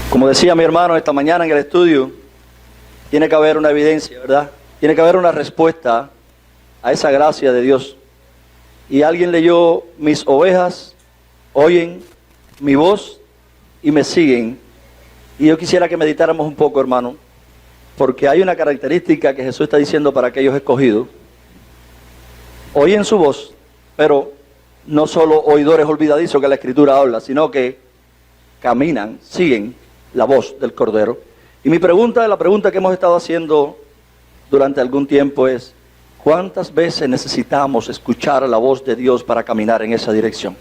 Como decía mi hermano esta mañana en el estudio, tiene que haber una evidencia, ¿verdad? Tiene que haber una respuesta a esa gracia de Dios. Y alguien leyó: mis ovejas oyen mi voz y me siguen. Y yo quisiera que meditáramos un poco, hermano, porque hay una característica que Jesús está diciendo para aquellos escogidos. Oyen su voz, pero no solo oidores olvidadizos que la Escritura habla, sino que caminan, siguen la voz del Cordero. Y mi pregunta, la pregunta que hemos estado haciendo durante algún tiempo es: ¿cuántas veces necesitamos escuchar la voz de Dios para caminar en esa dirección?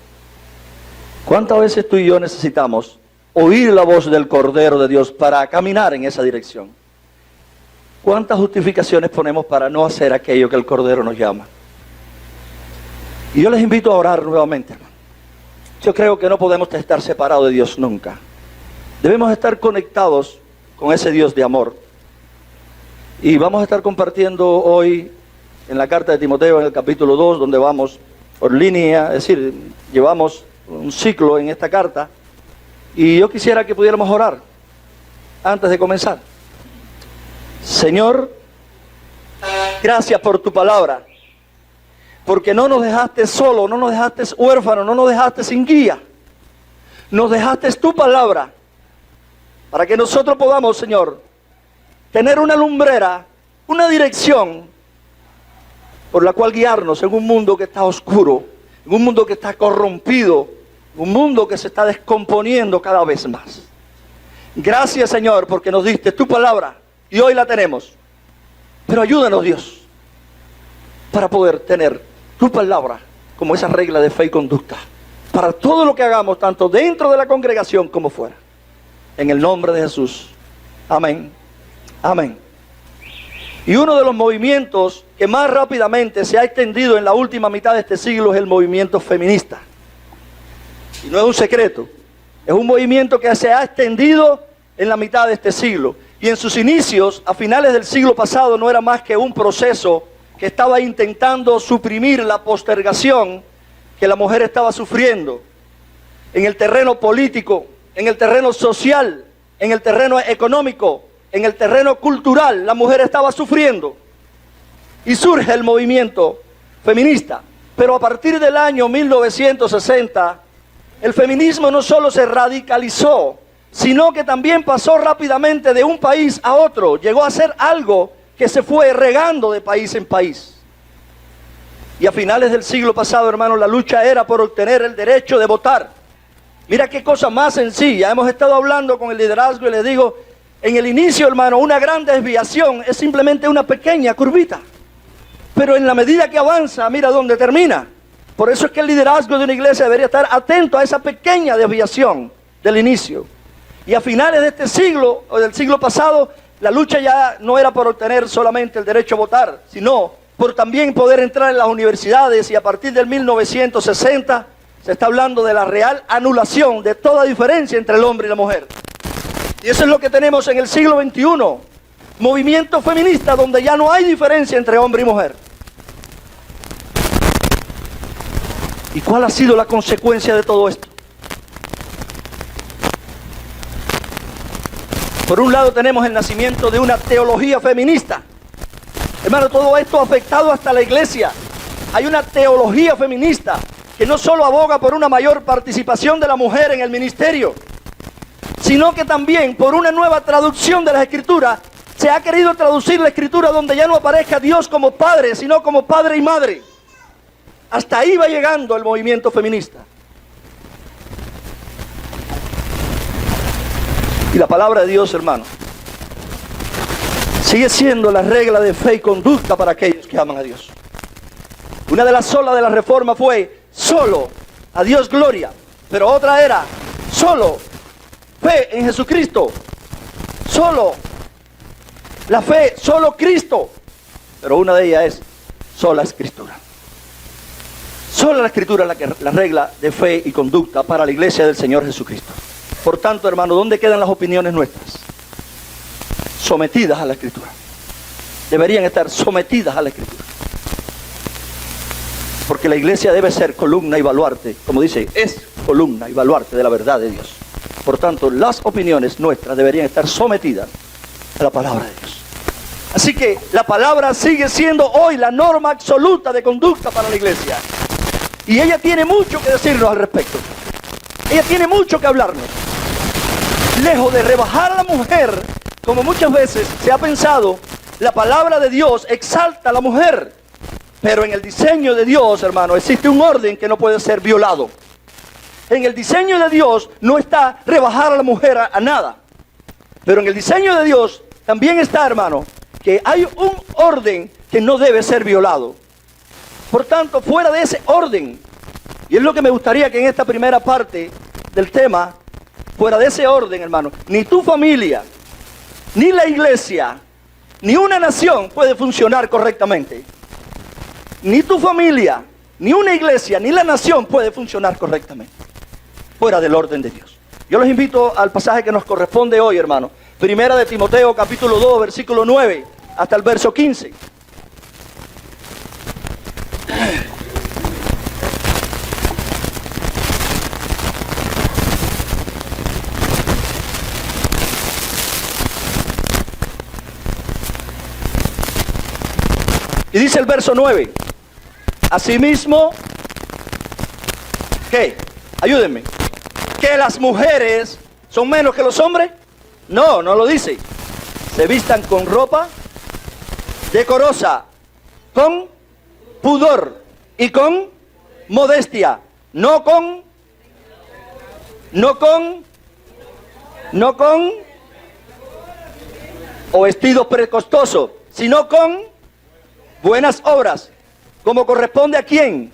¿Cuántas veces tú y yo necesitamos oír la voz del Cordero de Dios para caminar en esa dirección? ¿Cuántas justificaciones ponemos para no hacer aquello que el Cordero nos llama? Y yo les invito a orar nuevamente, hermano. Yo creo que no podemos estar separados de Dios nunca. Debemos estar conectados con ese Dios de amor. Y vamos a estar compartiendo hoy en la carta de Timoteo, en el capítulo 2, donde vamos por línea, es decir, llevamos un ciclo en esta carta. Y yo quisiera que pudiéramos orar antes de comenzar. Señor, gracias por tu palabra, porque no nos dejaste solo, no nos dejaste huérfanos, no nos dejaste sin guía. Nos dejaste tu palabra para que nosotros podamos, Señor, tener una lumbrera, una dirección por la cual guiarnos en un mundo que está oscuro, en un mundo que está corrompido, en un mundo que se está descomponiendo cada vez más. Gracias, Señor, porque nos diste tu palabra y hoy la tenemos. Pero ayúdanos, Dios, para poder tener tu palabra como esa regla de fe y conducta para todo lo que hagamos, tanto dentro de la congregación como fuera. En el nombre de Jesús. Amén. Amén. Y uno de los movimientos que más rápidamente se ha extendido en la última mitad de este siglo es el movimiento feminista. Y no es un secreto. Es un movimiento que se ha extendido en la mitad de este siglo. Y en sus inicios, a finales del siglo pasado, no era más que un proceso que estaba intentando suprimir la postergación que la mujer estaba sufriendo en el terreno político, en el terreno social, en el terreno económico, en el terreno cultural. La mujer estaba sufriendo y surge el movimiento feminista. Pero a partir del año 1960, el feminismo no solo se radicalizó, sino que también pasó rápidamente de un país a otro. Llegó a ser algo que se fue regando de país en país. Y a finales del siglo pasado, hermano, la lucha era por obtener el derecho de votar. Mira qué cosa más sencilla. Hemos estado hablando con el liderazgo y les digo, en el inicio, hermano, una gran desviación es simplemente una pequeña curvita. Pero en la medida que avanza, mira dónde termina. Por eso es que el liderazgo de una iglesia debería estar atento a esa pequeña desviación del inicio. Y a finales de este siglo, o del siglo pasado, la lucha ya no era por obtener solamente el derecho a votar, sino por también poder entrar en las universidades. Y a partir del 1960 se está hablando de la real anulación de toda diferencia entre el hombre y la mujer. Y eso es lo que tenemos en el siglo XXI. Movimiento feminista donde ya no hay diferencia entre hombre y mujer. ¿Y cuál ha sido la consecuencia de todo esto? Por un lado tenemos el nacimiento de una teología feminista. Hermano, todo esto ha afectado hasta la iglesia. Hay una teología feminista que no solo aboga por una mayor participación de la mujer en el ministerio, sino que también por una nueva traducción de las Escrituras. Se ha querido traducir la Escritura donde ya no aparezca Dios como Padre, sino como Padre y Madre. Hasta ahí va llegando el movimiento feminista. Y la palabra de Dios, hermano, sigue siendo la regla de fe y conducta para aquellos que aman a Dios. Una de las solas de la reforma fue solo a Dios gloria, pero otra era solo fe en Jesucristo, solo la fe, solo Cristo, pero una de ellas es sola Escritura. Sola la Escritura es la regla de fe y conducta para la iglesia del Señor Jesucristo. Por tanto, hermano, ¿dónde quedan las opiniones nuestras? Sometidas a la Escritura. Deberían estar sometidas a la Escritura. Porque la iglesia debe ser columna y baluarte, como dice, es columna y baluarte de la verdad de Dios. Por tanto, las opiniones nuestras deberían estar sometidas a la palabra de Dios. Así que la palabra sigue siendo hoy la norma absoluta de conducta para la iglesia. Y ella tiene mucho que decirnos al respecto. Ella tiene mucho que hablarnos. Lejos de rebajar a la mujer, como muchas veces se ha pensado, la palabra de Dios exalta a la mujer. Pero en el diseño de Dios, hermano, existe un orden que no puede ser violado. En el diseño de Dios no está rebajar a la mujer a nada. Pero en el diseño de Dios también está, hermano, que hay un orden que no debe ser violado. Por tanto, fuera de ese orden, y es lo que me gustaría que en esta primera parte del tema, fuera de ese orden, hermano, ni tu familia, ni la iglesia, ni una nación puede funcionar correctamente. Ni tu familia, ni una iglesia, ni la nación puede funcionar correctamente fuera del orden de Dios. Yo los invito al pasaje que nos corresponde hoy, hermano. Primera de Timoteo, capítulo 2, versículo 9, hasta el verso 15. Y dice el verso 9, asimismo, ¿qué? Ayúdenme. ¿Que las mujeres son menos que los hombres? No, no lo dice. Se vistan con ropa decorosa, con pudor y con modestia, no con o vestidos precostosos, sino con buenas obras, como corresponde a quién,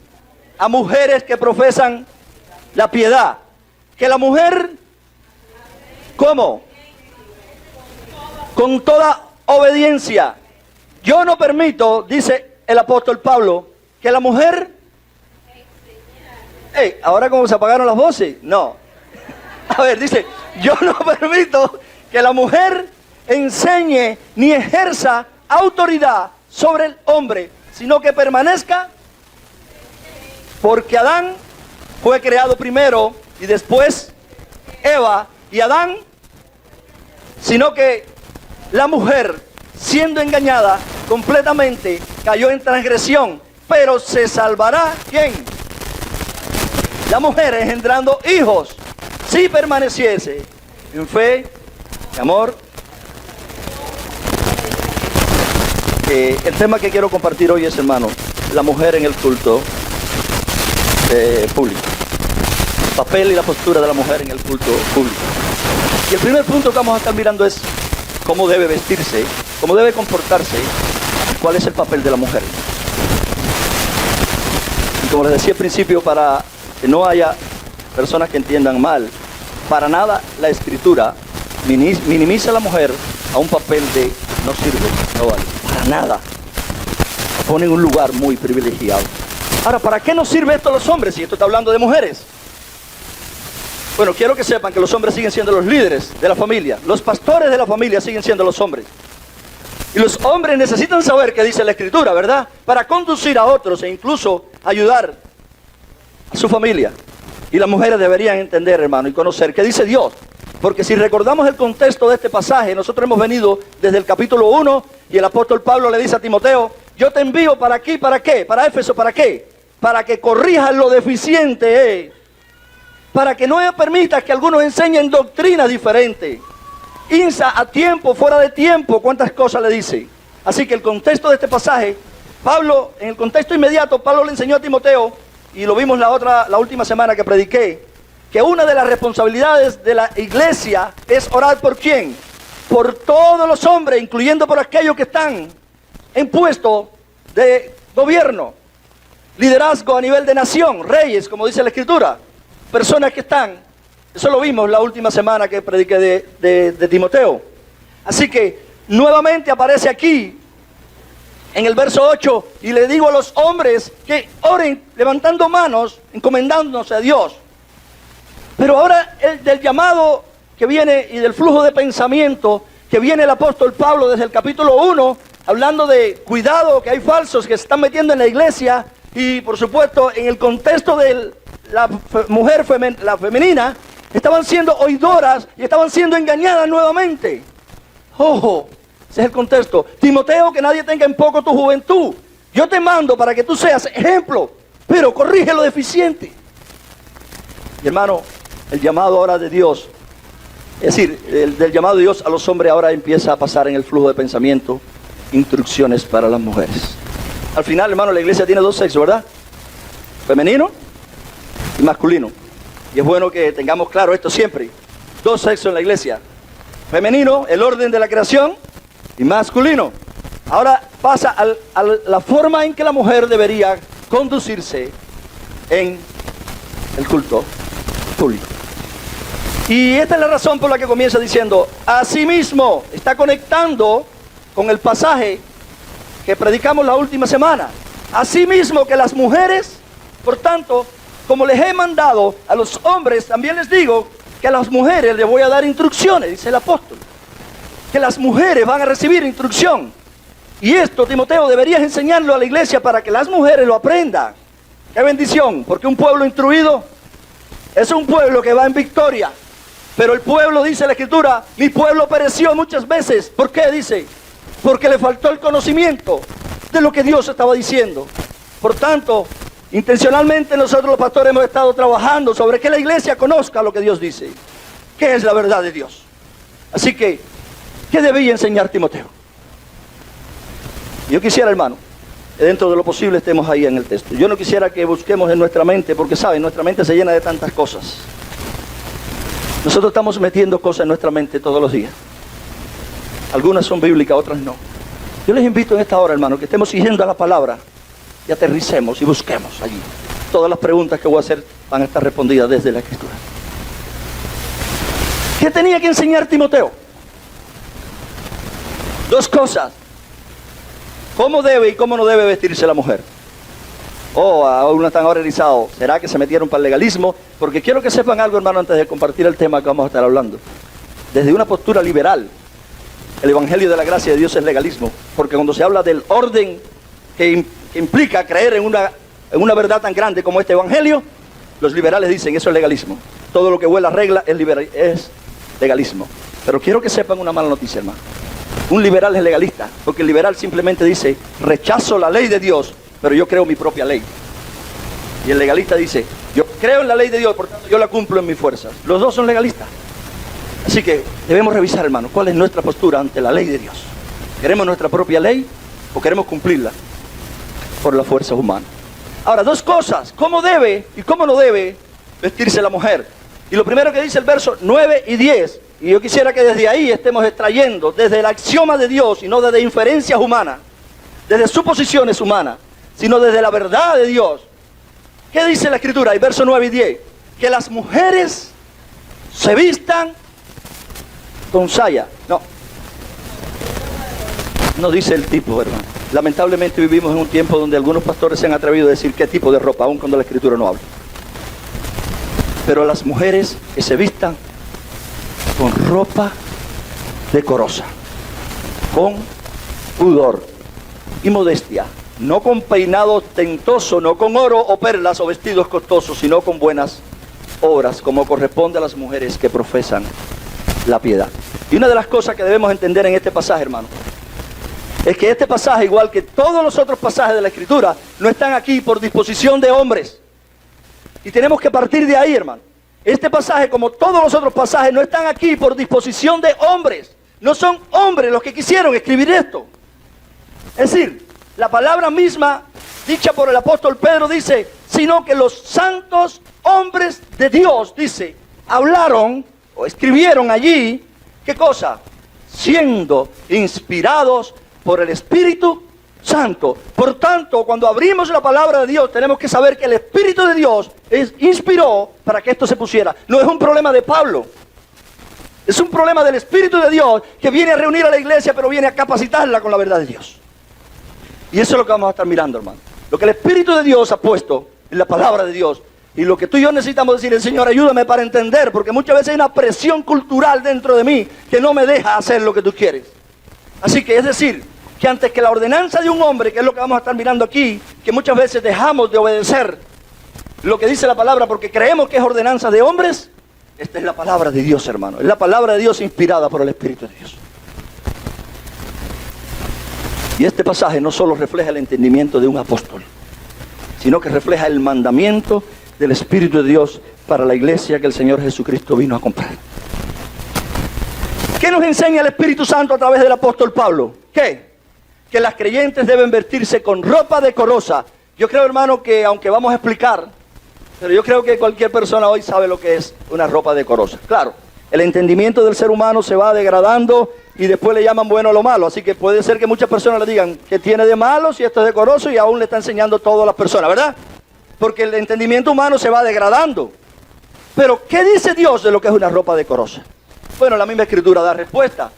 a mujeres que profesan la piedad. Que la mujer, ¿cómo? Con toda obediencia. Yo no permito, dice el apóstol Pablo, que la mujer... ahora como se apagaron las voces, no. A ver, dice, yo no permito que la mujer enseñe ni ejerza autoridad sobre el hombre, sino que permanezca, porque Adán fue creado primero y después Eva y Adán, sino que la mujer, siendo engañada completamente, cayó en transgresión, pero se salvará, ¿quién? La mujer engendrando hijos, si permaneciese en fe, en amor. El tema que quiero compartir hoy es, hermano, la mujer en el culto público. El papel y la postura de la mujer en el culto público. Y el primer punto que vamos a estar mirando es cómo debe vestirse, cómo debe comportarse, cuál es el papel de la mujer. Y como les decía al principio, para que no haya personas que entiendan mal, para nada la Escritura minimiza a la mujer a un papel de no sirve, no vale. Para nada. La pone en un lugar muy privilegiado. Ahora, ¿para qué nos sirve esto a los hombres si esto está hablando de mujeres? Bueno, quiero que sepan que los hombres siguen siendo los líderes de la familia. Los pastores de la familia siguen siendo los hombres. Y los hombres necesitan saber qué dice la Escritura, ¿verdad? Para conducir a otros e incluso ayudar a su familia. Y las mujeres deberían entender, hermano, y conocer qué dice Dios. Porque si recordamos el contexto de este pasaje, nosotros hemos venido desde el capítulo 1 y el apóstol Pablo le dice a Timoteo, yo te envío para aquí, ¿para qué? Para Éfeso, ¿para qué? Para que corrijas lo deficiente, para que no permitas que algunos enseñen doctrinas diferentes. Insta a tiempo, fuera de tiempo, cuántas cosas le dice. Así que el contexto de este pasaje, Pablo, en el contexto inmediato, Pablo le enseñó a Timoteo, y lo vimos la última semana que prediqué, que una de las responsabilidades de la iglesia es orar por quién, por todos los hombres, incluyendo por aquellos que están en puesto de gobierno, liderazgo a nivel de nación, reyes, como dice la Escritura, personas que están, eso lo vimos la última semana que prediqué de Timoteo. Así que nuevamente aparece aquí en el verso 8, y le digo a los hombres que oren levantando manos, encomendándose a Dios. Pero ahora del llamado que viene y del flujo de pensamiento que viene el apóstol Pablo desde el capítulo 1, hablando de cuidado que hay falsos que se están metiendo en la iglesia, y por supuesto en el contexto de la mujer, la femenina, estaban siendo oidoras y estaban siendo engañadas nuevamente. Ojo, ese es el contexto. Timoteo, que nadie tenga en poco tu juventud. Yo te mando para que tú seas ejemplo, pero corrige lo deficiente. Y hermano, el llamado ahora de Dios, es decir, del llamado de Dios a los hombres ahora empieza a pasar en el flujo de pensamiento, instrucciones para las mujeres. Al final, hermano, la iglesia tiene dos sexos, ¿verdad? Femenino y masculino. Y es bueno que tengamos claro esto siempre. Dos sexos en la iglesia. Femenino, el orden de la creación, y masculino. Ahora pasa a la forma en que la mujer debería conducirse en el culto público. Y esta es la razón por la que comienza diciendo, asimismo, está conectando con el pasaje que predicamos la última semana. Asimismo que las mujeres, por tanto, como les he mandado a los hombres, también les digo que a las mujeres les voy a dar instrucciones, dice el apóstol. Que las mujeres van a recibir instrucción. Y esto, Timoteo, deberías enseñarlo a la iglesia para que las mujeres lo aprendan. ¡Qué bendición! Porque un pueblo instruido es un pueblo que va en victoria. Pero el pueblo, dice la Escritura, mi pueblo pereció muchas veces. ¿Por qué? Dice, porque le faltó el conocimiento de lo que Dios estaba diciendo. Por tanto, intencionalmente nosotros los pastores hemos estado trabajando sobre que la iglesia conozca lo que Dios dice, que es la verdad de Dios. Así que, ¿qué debía enseñar Timoteo? Yo quisiera, hermano, que dentro de lo posible estemos ahí en el texto. Yo no quisiera que busquemos en nuestra mente, porque saben, nuestra mente se llena de tantas cosas. Nosotros estamos metiendo cosas en nuestra mente todos los días. Algunas son bíblicas, otras no. Yo les invito en esta hora, hermano, que estemos siguiendo a la palabra y aterricemos y busquemos allí. Todas las preguntas que voy a hacer van a estar respondidas desde la Escritura. ¿Qué tenía que enseñar Timoteo? Dos cosas. ¿Cómo debe y cómo no debe vestirse la mujer? Aún no están horrorizados. ¿Será que se metieron para el legalismo? Porque quiero que sepan algo, hermano, antes de compartir el tema que vamos a estar hablando. Desde una postura liberal, el Evangelio de la Gracia de Dios es legalismo. Porque cuando se habla del orden que implica creer en una verdad tan grande como este Evangelio, los liberales dicen eso es legalismo. Todo lo que huele a regla es legalismo. Pero quiero que sepan una mala noticia, hermano. Un liberal es legalista, porque el liberal simplemente dice, rechazo la ley de Dios, pero yo creo mi propia ley. Y el legalista dice, yo creo en la ley de Dios, por tanto yo la cumplo en mis fuerzas. Los dos son legalistas. Así que debemos revisar, hermano, cuál es nuestra postura ante la ley de Dios. ¿Queremos nuestra propia ley o queremos cumplirla por las fuerzas humanas? Ahora, dos cosas, ¿cómo debe y cómo no debe vestirse la mujer? Y lo primero que dice el verso 9 y 10, y yo quisiera que desde ahí estemos extrayendo, desde el axioma de Dios y no desde inferencias humanas, desde suposiciones humanas, sino desde la verdad de Dios. ¿Qué dice la Escritura? El verso 9 y 10, que las mujeres se vistan con saya. No dice el tipo, hermano. Lamentablemente vivimos en un tiempo donde algunos pastores se han atrevido a decir qué tipo de ropa, aun cuando la Escritura no habla. Pero las mujeres que se vistan con ropa decorosa, con pudor y modestia, no con peinado tentoso, no con oro o perlas o vestidos costosos, sino con buenas obras, como corresponde a las mujeres que profesan la piedad. Y una de las cosas que debemos entender en este pasaje, hermano, es que este pasaje, igual que todos los otros pasajes de la Escritura, no están aquí por disposición de hombres. Y tenemos que partir de ahí, hermano. Este pasaje, como todos los otros pasajes, no están aquí por disposición de hombres. No son hombres los que quisieron escribir esto. Es decir, la palabra misma, dicha por el apóstol Pedro, dice, sino que los santos hombres de Dios, dice, hablaron o escribieron allí, ¿qué cosa? Siendo inspirados por el Espíritu Santo. Por tanto, cuando abrimos la palabra de Dios, tenemos que saber que el Espíritu de Dios inspiró para que esto se pusiera. No es un problema de Pablo. Es un problema del Espíritu de Dios que viene a reunir a la iglesia, pero viene a capacitarla con la verdad de Dios. Y eso es lo que vamos a estar mirando, hermano. Lo que el Espíritu de Dios ha puesto en la palabra de Dios. Y lo que tú y yo necesitamos decir es, Señor, ayúdame para entender, porque muchas veces hay una presión cultural dentro de mí que no me deja hacer lo que tú quieres. Así que es decir, que antes que la ordenanza de un hombre, que es lo que vamos a estar mirando aquí, que muchas veces dejamos de obedecer lo que dice la palabra porque creemos que es ordenanza de hombres, Esta es la palabra de Dios, hermano. Es la palabra de Dios inspirada por el Espíritu de Dios. Y este pasaje no solo refleja el entendimiento de un apóstol, sino que refleja el mandamiento del Espíritu de Dios para la iglesia que el Señor Jesucristo vino a comprar. ¿Qué nos enseña el Espíritu Santo a través del apóstol Pablo? ¿Qué? Que las creyentes deben vestirse con ropa decorosa. Yo creo, hermano, que aunque vamos a explicar, pero yo creo que cualquier persona hoy sabe lo que es una ropa decorosa. Claro, el entendimiento del ser humano se va degradando y después le llaman bueno a lo malo. Así que puede ser que muchas personas le digan que tiene de malo si esto es decoroso y aún le está enseñando todo a las personas, ¿verdad? Porque el entendimiento humano se va degradando. Pero, ¿qué dice Dios de lo que es una ropa decorosa? Bueno, la misma Escritura da respuesta.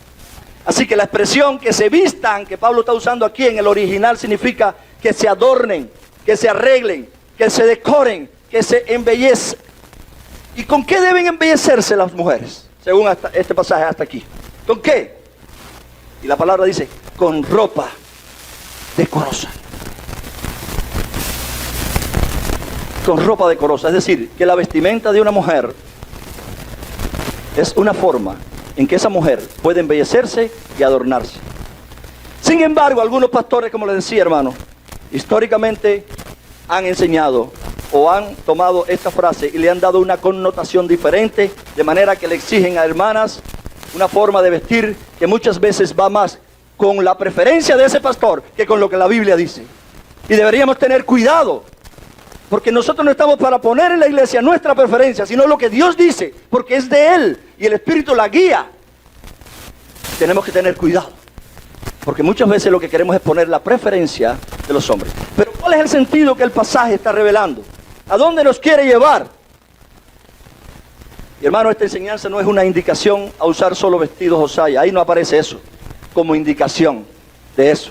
Así que la expresión que se vistan, que Pablo está usando aquí en el original, significa que se adornen, que se arreglen, que se decoren, que se embellecen. ¿Y con qué deben embellecerse las mujeres? Según este pasaje hasta aquí. ¿Con qué? Y la palabra dice, con ropa decorosa. Con ropa decorosa, es decir, que la vestimenta de una mujer es una forma en que esa mujer puede embellecerse y adornarse. Sin embargo, algunos pastores, como les decía, hermano, históricamente han enseñado o han tomado esta frase y le han dado una connotación diferente, de manera que le exigen a hermanas una forma de vestir que muchas veces va más con la preferencia de ese pastor que con lo que la Biblia dice. Y deberíamos tener cuidado, porque nosotros no estamos para poner en la iglesia nuestra preferencia, sino lo que Dios dice, porque es de Él y el Espíritu la guía. Tenemos que tener cuidado, porque muchas veces lo que queremos es poner la preferencia de los hombres. Pero ¿cuál es el sentido que el pasaje está revelando? ¿A dónde nos quiere llevar? Y hermano, esta enseñanza no es una indicación a usar solo vestidos o saya. Ahí no aparece eso como indicación de eso.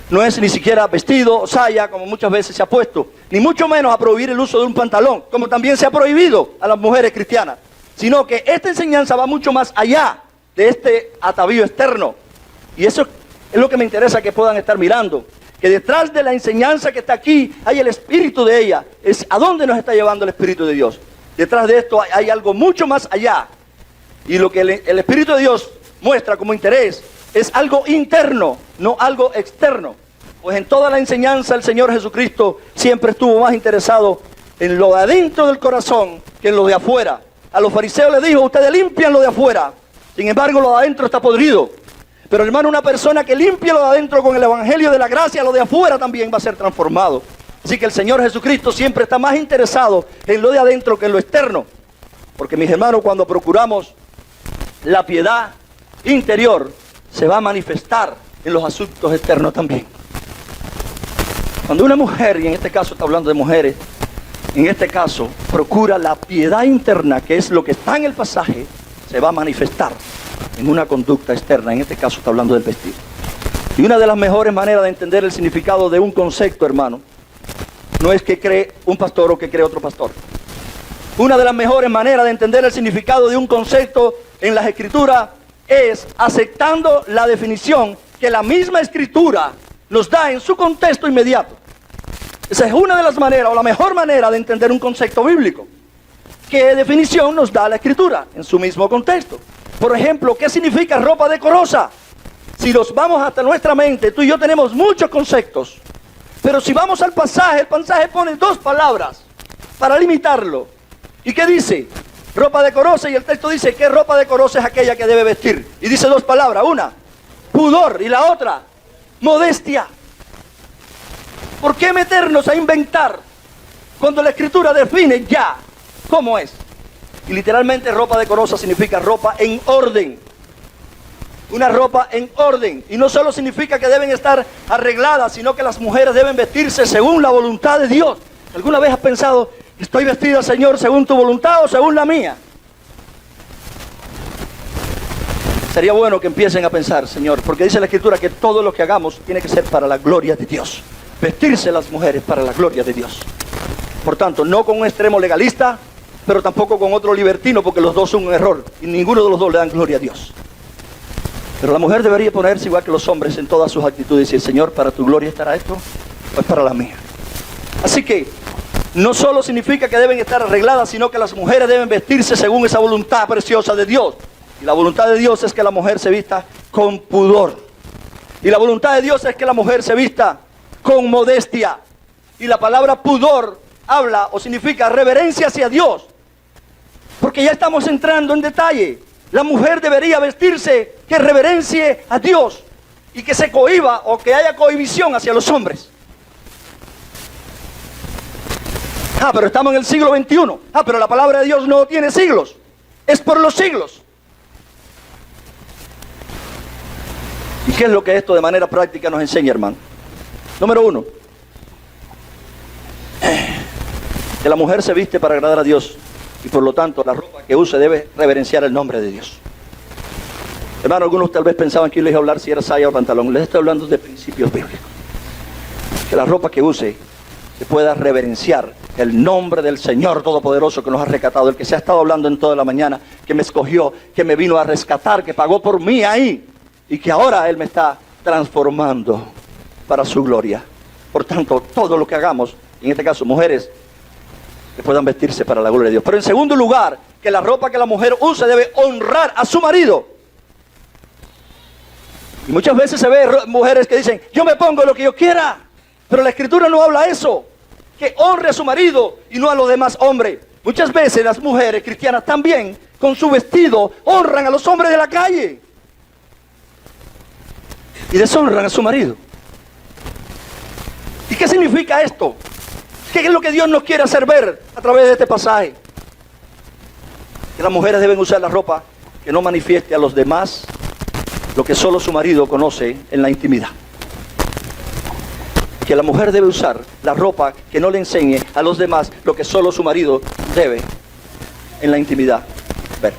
No es ni siquiera vestido o saya, como muchas veces se ha puesto, ni mucho menos a prohibir el uso de un pantalón, como también se ha prohibido a las mujeres cristianas, sino que esta enseñanza va mucho más allá de este atavío externo. Y eso es lo que me interesa que puedan estar mirando, que detrás de la enseñanza que está aquí hay el espíritu de ella. Es a dónde nos está llevando el Espíritu de Dios. Detrás de esto hay algo mucho más allá. Y lo que el Espíritu de Dios muestra como interés es algo interno, no algo externo. Pues en toda la enseñanza el Señor Jesucristo siempre estuvo más interesado en lo de adentro del corazón que en lo de afuera. A los fariseos les dijo, ustedes limpian lo de afuera, sin embargo lo de adentro está podrido. Pero hermano, una persona que limpia lo de adentro con el Evangelio de la gracia, lo de afuera también va a ser transformado. Así que el Señor Jesucristo siempre está más interesado en lo de adentro que en lo externo. Porque mis hermanos, cuando procuramos la piedad interior, se va a manifestar en los asuntos externos también. Cuando una mujer, y en este caso está hablando de mujeres, en este caso procura la piedad interna, que es lo que está en el pasaje, se va a manifestar en una conducta externa. En este caso está hablando del vestido. Y una de las mejores maneras de entender el significado de un concepto, hermano, no es que cree un pastor o que cree otro pastor. Una de las mejores maneras de entender el significado de un concepto en las Escrituras es aceptando la definición que la misma Escritura nos da en su contexto inmediato. Esa es una de las maneras, o la mejor manera de entender un concepto bíblico. ¿Qué definición nos da la Escritura en su mismo contexto? Por ejemplo, ¿qué significa ropa decorosa? Si nos vamos hasta nuestra mente, tú y yo tenemos muchos conceptos. Pero si vamos al pasaje, el pasaje pone dos palabras para limitarlo. ¿Y qué dice? Ropa decorosa, y el texto dice que ropa decorosa es aquella que debe vestir. Y dice dos palabras, una, pudor, y la otra, modestia. ¿Por qué meternos a inventar cuando la Escritura define ya cómo es? Y literalmente ropa decorosa significa ropa en orden. Una ropa en orden. Y no solo significa que deben estar arregladas, sino que las mujeres deben vestirse según la voluntad de Dios. ¿Alguna vez has pensado, estoy vestida, Señor, según tu voluntad o según la mía? Sería bueno que empiecen a pensar, Señor, porque dice la Escritura que todo lo que hagamos tiene que ser para la gloria de Dios. Vestirse las mujeres para la gloria de Dios. Por tanto, no con un extremo legalista, pero tampoco con otro libertino, porque los dos son un error y ninguno de los dos le dan gloria a Dios. Pero la mujer debería ponerse igual que los hombres en todas sus actitudes y decir, Señor, ¿para tu gloria estará esto o es para la mía? Así que no solo significa que deben estar arregladas, sino que las mujeres deben vestirse según esa voluntad preciosa de Dios. Y la voluntad de Dios es que la mujer se vista con pudor. Y la voluntad de Dios es que la mujer se vista con modestia. Y la palabra pudor habla o significa reverencia hacia Dios. Porque ya estamos entrando en detalle. La mujer debería vestirse que reverencie a Dios y que se cohíba o que haya cohibición hacia los hombres. Pero estamos en el siglo XXI. Pero la palabra de Dios no tiene siglos. Es por los siglos. ¿Y qué es lo que esto de manera práctica nos enseña, hermano? Número 1. Que la mujer se viste para agradar a Dios. Y por lo tanto, la ropa que use debe reverenciar el nombre de Dios. Hermano, algunos tal vez pensaban que yo les iba a hablar si era saya o pantalón. Les estoy hablando de principios bíblicos. Que la ropa que use se pueda reverenciar el nombre del Señor Todopoderoso que nos ha rescatado, el que se ha estado hablando en toda la mañana, que me escogió, que me vino a rescatar, que pagó por mí ahí, y que ahora Él me está transformando para su gloria. Por tanto, todo lo que hagamos, en este caso mujeres, que puedan vestirse para la gloria de Dios. Pero en segundo lugar, que la ropa que la mujer use debe honrar a su marido. Y muchas veces se ve mujeres que dicen, yo me pongo lo que yo quiera. Pero la Escritura no habla eso. Que honre a su marido y no a los demás hombres. Muchas veces las mujeres cristianas también, con su vestido, honran a los hombres de la calle. Y deshonran a su marido. ¿Y qué significa esto? ¿Qué es lo que Dios nos quiere hacer ver a través de este pasaje? Que las mujeres deben usar la ropa que no manifieste a los demás lo que solo su marido conoce en la intimidad. Que la mujer debe usar la ropa que no le enseñe a los demás lo que solo su marido debe en la intimidad ver.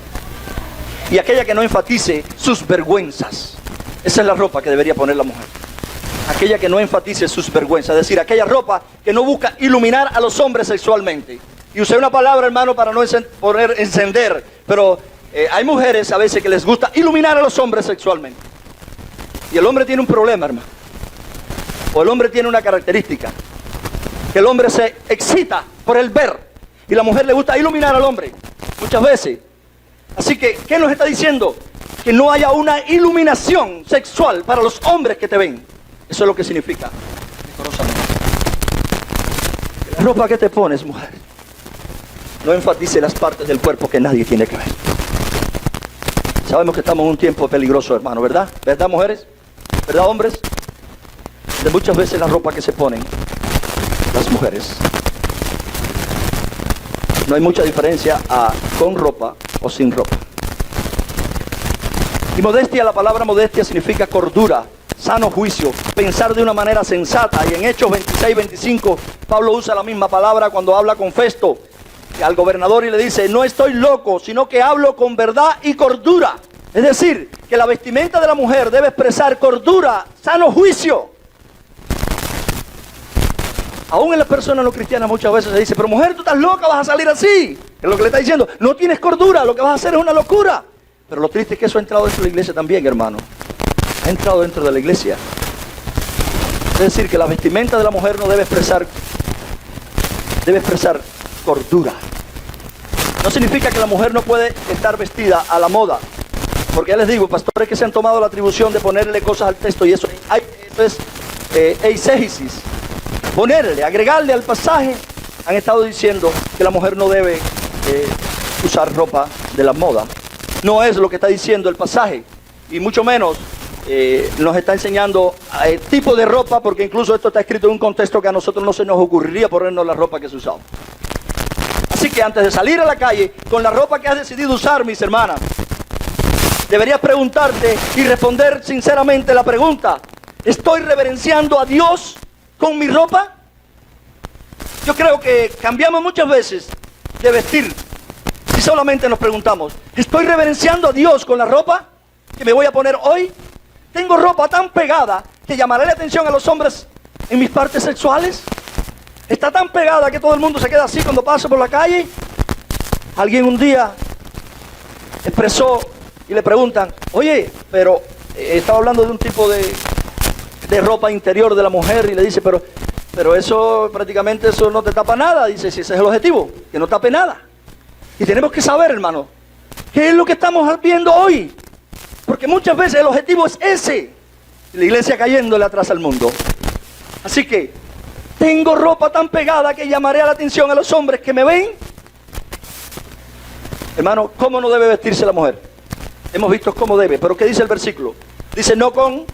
Y aquella que no enfatice sus vergüenzas. Esa es la ropa que debería poner la mujer. Aquella que no enfatice sus vergüenzas. Es decir, aquella ropa que no busca iluminar a los hombres sexualmente. Y usé una palabra, hermano, para no poner encender. Pero hay mujeres a veces que les gusta iluminar a los hombres sexualmente. Y el hombre tiene un problema, hermano. O el hombre tiene una característica. Que el hombre se excita por el ver. Y la mujer le gusta iluminar al hombre. Muchas veces. Así que, ¿qué nos está diciendo? Que no haya una iluminación sexual para los hombres que te ven. Eso es lo que significa decorosamente. La ropa que te pones, mujer, no enfatice las partes del cuerpo que nadie tiene que ver. Sabemos que estamos en un tiempo peligroso, hermano, ¿verdad? ¿Verdad, mujeres? ¿Verdad, hombres? De muchas veces la ropa que se ponen las mujeres. No hay mucha diferencia a con ropa o sin ropa. Y modestia, la palabra modestia significa cordura, sano juicio, pensar de una manera sensata. Y en Hechos 26-25, Pablo usa la misma palabra cuando habla con Festo al gobernador y le dice, no estoy loco, sino que hablo con verdad y cordura. Es decir, que la vestimenta de la mujer debe expresar cordura, sano juicio. Aún en las personas no cristianas muchas veces se dice, pero mujer, tú estás loca, vas a salir así. Es lo que le está diciendo, no tienes cordura, lo que vas a hacer es una locura. Pero lo triste es que eso ha entrado dentro de la iglesia también, hermano. Ha entrado dentro de la iglesia. Es decir, que la vestimenta de la mujer no debe expresar cordura. No significa que la mujer no puede estar vestida a la moda. Porque ya les digo, pastores que se han tomado la atribución de ponerle cosas al texto y eso es eisegesis. Ponerle, agregarle al pasaje, han estado diciendo que la mujer no debe usar ropa de la moda. No es lo que está diciendo el pasaje, y mucho menos nos está enseñando tipo de ropa, porque incluso esto está escrito en un contexto que a nosotros no se nos ocurriría ponernos la ropa que se usaba. Así que antes de salir a la calle con la ropa que has decidido usar, mis hermanas, deberías preguntarte y responder sinceramente la pregunta: ¿estoy reverenciando a Dios con mi ropa? Yo creo que cambiamos muchas veces de vestir y solamente nos preguntamos, ¿estoy reverenciando a Dios con la ropa que me voy a poner hoy? ¿Tengo ropa tan pegada que llamará la atención a los hombres en mis partes sexuales? ¿Está tan pegada que todo el mundo se queda así cuando pasa por la calle? Alguien un día expresó y le preguntan, oye, pero estaba hablando de un tipo de ropa interior de la mujer y le dice, pero Pero eso prácticamente eso no te tapa nada, dice, si ese es el objetivo, que no tape nada. Y tenemos que saber, hermano, qué es lo que estamos viendo hoy. Porque muchas veces el objetivo es ese. La iglesia cayéndole atrás al mundo. Así que, tengo ropa tan pegada que llamaré la atención a los hombres que me ven. Hermano, ¿cómo no debe vestirse la mujer? Hemos visto cómo debe, pero ¿qué dice el versículo? Dice, no con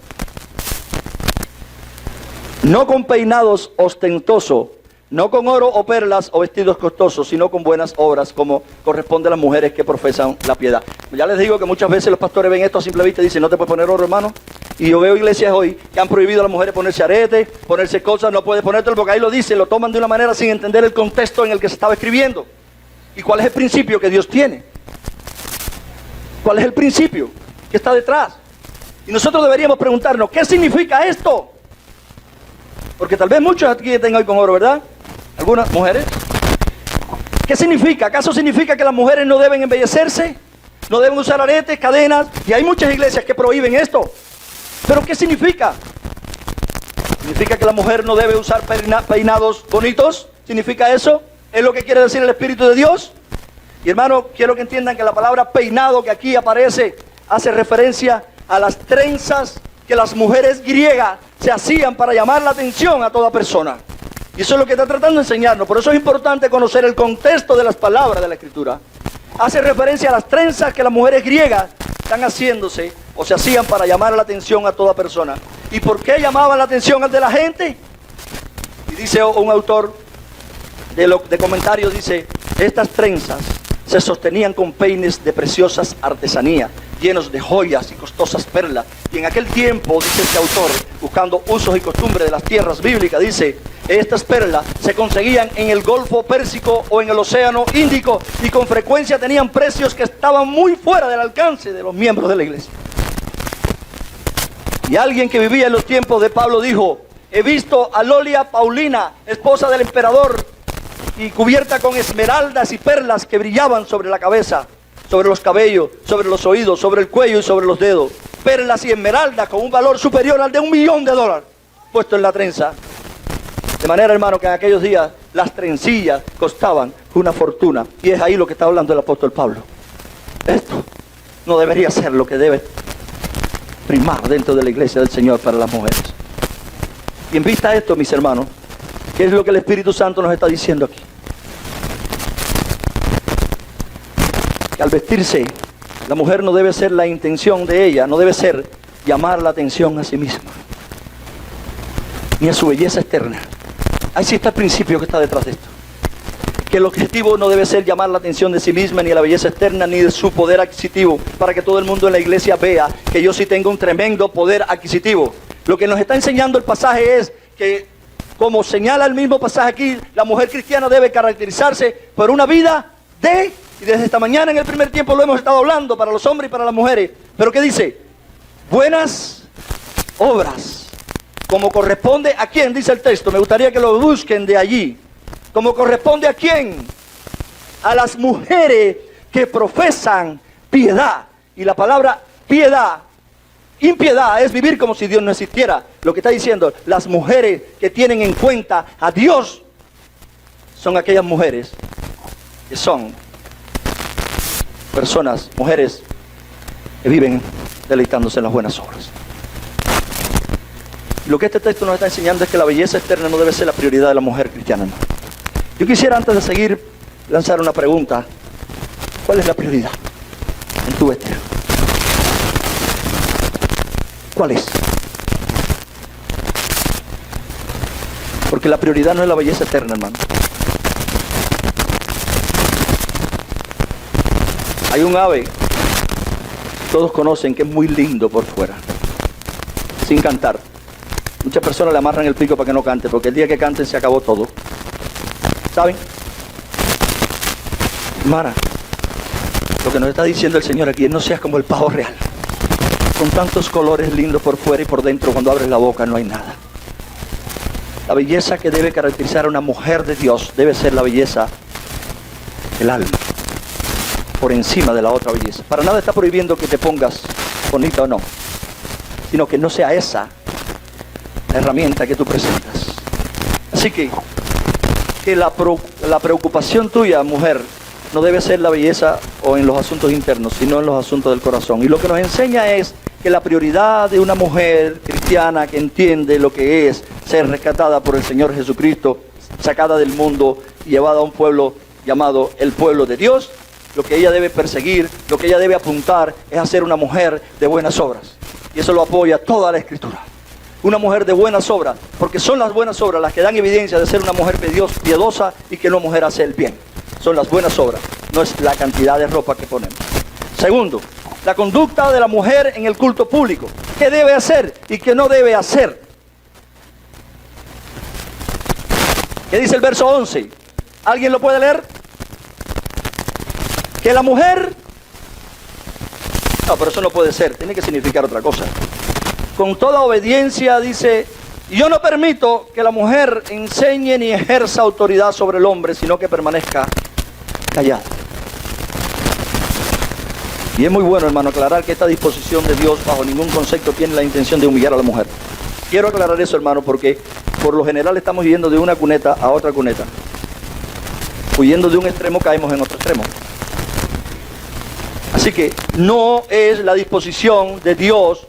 peinados ostentosos, no con oro o perlas o vestidos costosos, sino con buenas obras, como corresponde a las mujeres que profesan la piedad. Ya les digo que muchas veces los pastores ven esto a simple vista y dicen, no te puedes poner oro, hermano. Y yo veo iglesias hoy que han prohibido a las mujeres ponerse aretes, ponerse cosas, no puedes ponértelo, porque ahí lo dice, lo toman de una manera sin entender el contexto en el que se estaba escribiendo. ¿Y cuál es el principio que Dios tiene? ¿Cuál es el principio que está detrás? Y nosotros deberíamos preguntarnos, ¿qué significa esto? Porque tal vez muchos aquí estén hoy con oro, ¿verdad? Algunas mujeres. ¿Qué significa? ¿Acaso significa que las mujeres no deben embellecerse? ¿No deben usar aretes, cadenas? Y hay muchas iglesias que prohíben esto. ¿Pero qué significa? ¿Significa que la mujer no debe usar peinados bonitos? ¿Significa eso? ¿Es lo que quiere decir el Espíritu de Dios? Y hermano, quiero que entiendan que la palabra peinado que aquí aparece hace referencia a las trenzas que las mujeres griegas se hacían para llamar la atención a toda persona. Y eso es lo que está tratando de enseñarnos. Por eso es importante conocer el contexto de las palabras de la Escritura. Hace referencia a las trenzas que las mujeres griegas están haciéndose o se hacían para llamar la atención a toda persona. ¿Y por qué llamaban la atención de la gente? Y dice un autor de comentarios, dice, estas trenzas se sostenían con peines de preciosas artesanías, llenos de joyas y costosas perlas. Y en aquel tiempo, dice este autor, buscando usos y costumbres de las tierras bíblicas, dice, estas perlas se conseguían en el Golfo Pérsico o en el Océano Índico y con frecuencia tenían precios que estaban muy fuera del alcance de los miembros de la iglesia. Y alguien que vivía en los tiempos de Pablo dijo, he visto a Lolia Paulina, esposa del emperador, y cubierta con esmeraldas y perlas que brillaban sobre la cabeza, sobre los cabellos, sobre los oídos, sobre el cuello y sobre los dedos. Perlas y esmeraldas con un valor superior al de $1.000.000 puesto en la trenza. De manera, hermano, que en aquellos días las trencillas costaban una fortuna. Y es ahí lo que está hablando el apóstol Pablo. Esto no debería ser lo que debe primar dentro de la iglesia del Señor para las mujeres. Y en vista de esto, mis hermanos, ¿qué es lo que el Espíritu Santo nos está diciendo aquí? Que al vestirse, la mujer no debe ser la intención de ella, no debe ser llamar la atención a sí misma, ni a su belleza externa. Ahí sí está el principio que está detrás de esto. Que el objetivo no debe ser llamar la atención de sí misma, ni a la belleza externa, ni de su poder adquisitivo, para que todo el mundo en la iglesia vea que yo sí tengo un tremendo poder adquisitivo. Lo que nos está enseñando el pasaje es que, como señala el mismo pasaje aquí, la mujer cristiana debe caracterizarse por una vida de, y desde esta mañana en el primer tiempo lo hemos estado hablando para los hombres y para las mujeres, pero ¿qué dice? Buenas obras, como corresponde a quién, dice el texto, me gustaría que lo busquen de allí, como corresponde a quién, a las mujeres que profesan piedad, y la palabra piedad, impiedad es vivir como si Dios no existiera. Lo que está diciendo, las mujeres que tienen en cuenta a Dios son aquellas mujeres que son personas, mujeres que viven deleitándose en las buenas obras. Lo que este texto nos está enseñando es que la belleza externa no debe ser la prioridad de la mujer cristiana, ¿no? Yo quisiera, antes de seguir, lanzar una pregunta. ¿Cuál es la prioridad en tu vestir? ¿Cuál es? Porque la prioridad no es la belleza eterna, hermano. Hay un ave, todos conocen, que es muy lindo por fuera, sin cantar. Muchas personas le amarran el pico para que no cante, porque el día que canten se acabó todo. ¿Saben? Hermana, lo que nos está diciendo el Señor aquí es: no seas como el pavo real, con tantos colores lindos por fuera y por dentro, cuando abres la boca no hay nada. La belleza que debe caracterizar a una mujer de Dios debe ser la belleza del alma, por encima de la otra belleza. Para nada está prohibiendo que te pongas bonita o no, sino que no sea esa la herramienta que tú presentas. Así que la preocupación tuya, mujer, no debe ser la belleza o en los asuntos internos, sino en los asuntos del corazón. Y lo que nos enseña es que la prioridad de una mujer cristiana que entiende lo que es ser rescatada por el Señor Jesucristo, sacada del mundo y llevada a un pueblo llamado el pueblo de Dios, lo que ella debe perseguir, lo que ella debe apuntar es a ser una mujer de buenas obras. Y eso lo apoya toda la Escritura. Una mujer de buenas obras, porque son las buenas obras las que dan evidencia de ser una mujer piadosa y que una mujer hace el bien. Son las buenas obras, no es la cantidad de ropa que ponemos. Segundo, la conducta de la mujer en el culto público. ¿Qué debe hacer y qué no debe hacer? ¿Qué dice el verso 11? ¿Alguien lo puede leer? Que la mujer... No, pero eso no puede ser, tiene que significar otra cosa. Con toda obediencia dice, yo no permito que la mujer enseñe ni ejerza autoridad sobre el hombre, sino que permanezca callada. Y es muy bueno, hermano, aclarar que esta disposición de Dios bajo ningún concepto tiene la intención de humillar a la mujer. Quiero aclarar eso, hermano, porque por lo general estamos yendo de una cuneta a otra cuneta. Huyendo de un extremo caemos en otro extremo. Así que no es la disposición de Dios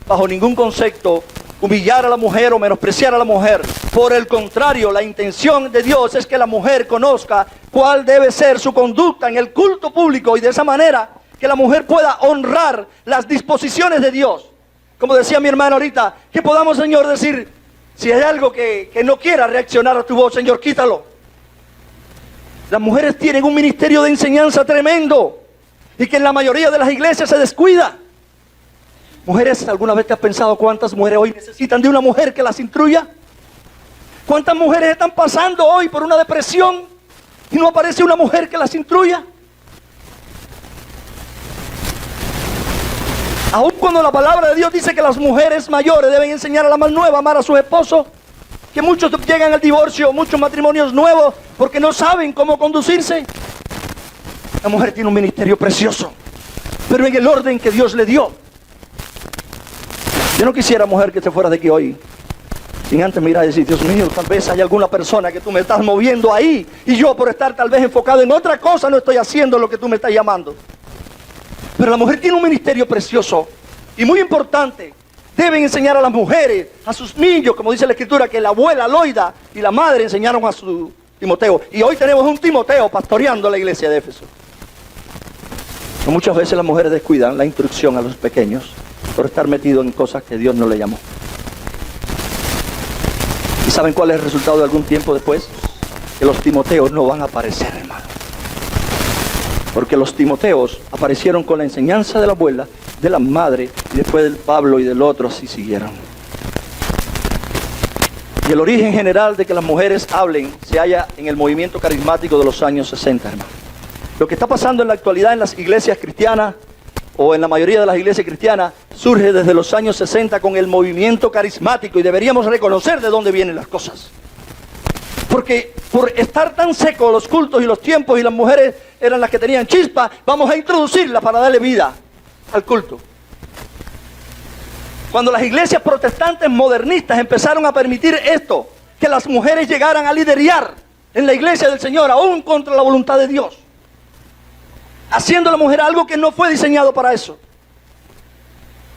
bajo ningún concepto humillar a la mujer o menospreciar a la mujer. Por el contrario, la intención de Dios es que la mujer conozca cuál debe ser su conducta en el culto público y de esa manera que la mujer pueda honrar las disposiciones de Dios. Como decía mi hermano ahorita, que podamos, Señor, decir, si hay algo que no quiera reaccionar a tu voz, Señor, quítalo. Las mujeres tienen un ministerio de enseñanza tremendo y que en la mayoría de las iglesias se descuida. Mujeres, ¿alguna vez te has pensado cuántas mujeres hoy necesitan de una mujer que las instruya? ¿Cuántas mujeres están pasando hoy por una depresión y no aparece una mujer que las instruya? Aun cuando la palabra de Dios dice que las mujeres mayores deben enseñar a la más nueva a amar a sus esposos, que muchos llegan al divorcio, muchos matrimonios nuevos, porque no saben cómo conducirse. La mujer tiene un ministerio precioso, pero en el orden que Dios le dio. Yo no quisiera, mujer, que te fueras de aquí hoy sin antes mirar y decir, Dios mío, tal vez hay alguna persona que tú me estás moviendo ahí y yo por estar tal vez enfocado en otra cosa no estoy haciendo lo que tú me estás llamando. Pero la mujer tiene un ministerio precioso y muy importante. Deben enseñar a las mujeres, a sus niños, como dice la Escritura, que la abuela Loida y la madre enseñaron a su Timoteo. Y hoy tenemos un Timoteo pastoreando la iglesia de Éfeso. Muchas veces las mujeres descuidan la instrucción a los pequeños por estar metidos en cosas que Dios no le llamó. ¿Y saben cuál es el resultado de algún tiempo después? Que los Timoteos no van a aparecer, hermano. Porque los Timoteos aparecieron con la enseñanza de la abuela, de la madre, y después del Pablo y del otro así siguieron. Y el origen general de que las mujeres hablen se halla en el movimiento carismático de los años 60, hermano. Lo que está pasando en la actualidad en las iglesias cristianas, o en la mayoría de las iglesias cristianas, surge desde los años 60 con el movimiento carismático y deberíamos reconocer de dónde vienen las cosas. Porque por estar tan secos los cultos y los tiempos y las mujeres eran las que tenían chispa, vamos a introducirla para darle vida al culto. Cuando las iglesias protestantes modernistas empezaron a permitir esto, que las mujeres llegaran a liderar en la iglesia del Señor, aún contra la voluntad de Dios, haciendo a la mujer algo que no fue diseñado para eso.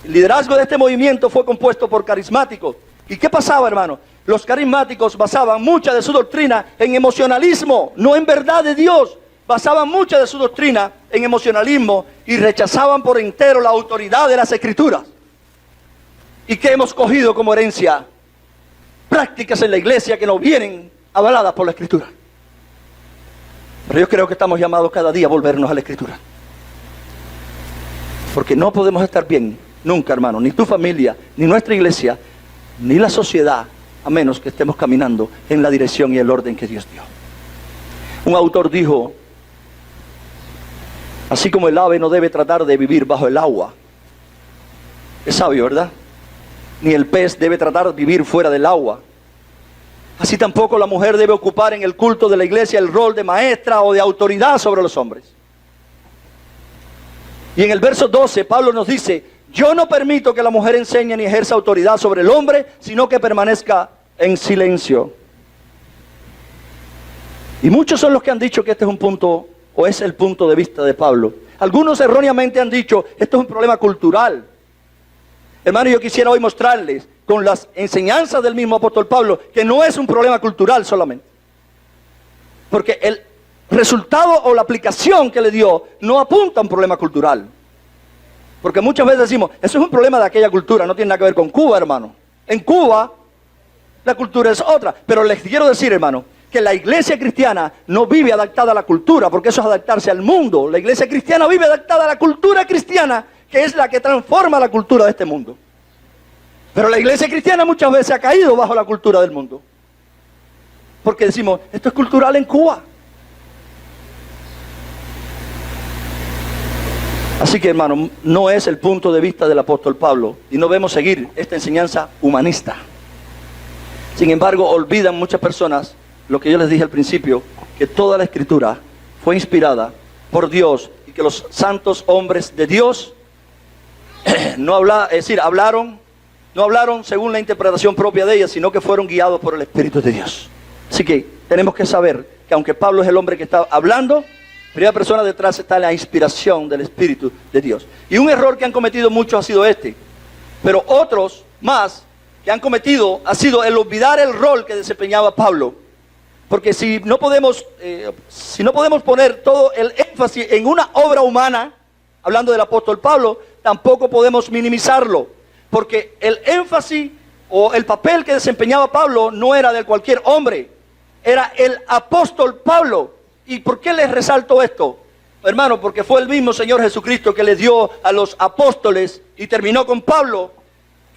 El liderazgo de este movimiento fue compuesto por carismáticos. ¿Y qué pasaba, hermano? Los carismáticos basaban mucha de su doctrina en emocionalismo, no en verdad de Dios. Basaban mucha de su doctrina en emocionalismo y rechazaban por entero la autoridad de las Escrituras. ¿Y qué hemos cogido como herencia? Prácticas en la iglesia que no vienen avaladas por la Escritura. Pero yo creo que estamos llamados cada día a volvernos a la Escritura. Porque no podemos estar bien nunca, hermano, ni tu familia, ni nuestra iglesia, ni la sociedad, a menos que estemos caminando en la dirección y el orden que Dios dio. Un autor dijo, así como el ave no debe tratar de vivir bajo el agua, es sabio, ¿verdad? Ni el pez debe tratar de vivir fuera del agua. Así tampoco la mujer debe ocupar en el culto de la iglesia el rol de maestra o de autoridad sobre los hombres. Y en el verso 12, Pablo nos dice, yo no permito que la mujer enseñe ni ejerza autoridad sobre el hombre, sino que permanezca en silencio. Y muchos son los que han dicho que este es un punto, o es el punto de vista de Pablo. Algunos erróneamente han dicho, esto es un problema cultural. Hermano, yo quisiera hoy mostrarles, con las enseñanzas del mismo apóstol Pablo, que no es un problema cultural solamente. Porque el resultado o la aplicación que le dio no apunta a un problema cultural. Porque muchas veces decimos, eso es un problema de aquella cultura, no tiene nada que ver con Cuba, hermano. En Cuba, la cultura es otra. Pero les quiero decir, hermano, que la iglesia cristiana no vive adaptada a la cultura, porque eso es adaptarse al mundo. La iglesia cristiana vive adaptada a la cultura cristiana, que es la que transforma la cultura de este mundo. Pero la iglesia cristiana muchas veces ha caído bajo la cultura del mundo. Porque decimos, esto es cultural en Cuba. Así que, hermano, no es el punto de vista del apóstol Pablo, y no debemos seguir esta enseñanza humanista. Sin embargo, olvidan muchas personas lo que yo les dije al principio, que toda la escritura fue inspirada por Dios y que los santos hombres de Dios no hablaron según la interpretación propia de ellas, sino que fueron guiados por el Espíritu de Dios. Así que tenemos que saber que aunque Pablo es el hombre que está hablando, primera persona detrás está la inspiración del Espíritu de Dios. Y un error que han cometido muchos ha sido este, pero otros más que han cometido ha sido el olvidar el rol que desempeñaba Pablo. Porque si no podemos poner todo el énfasis en una obra humana, hablando del apóstol Pablo, tampoco podemos minimizarlo. Porque el énfasis o el papel que desempeñaba Pablo no era de cualquier hombre, era el apóstol Pablo. ¿Y por qué les resalto esto? Hermano, porque fue el mismo Señor Jesucristo que le dio a los apóstoles, y terminó con Pablo,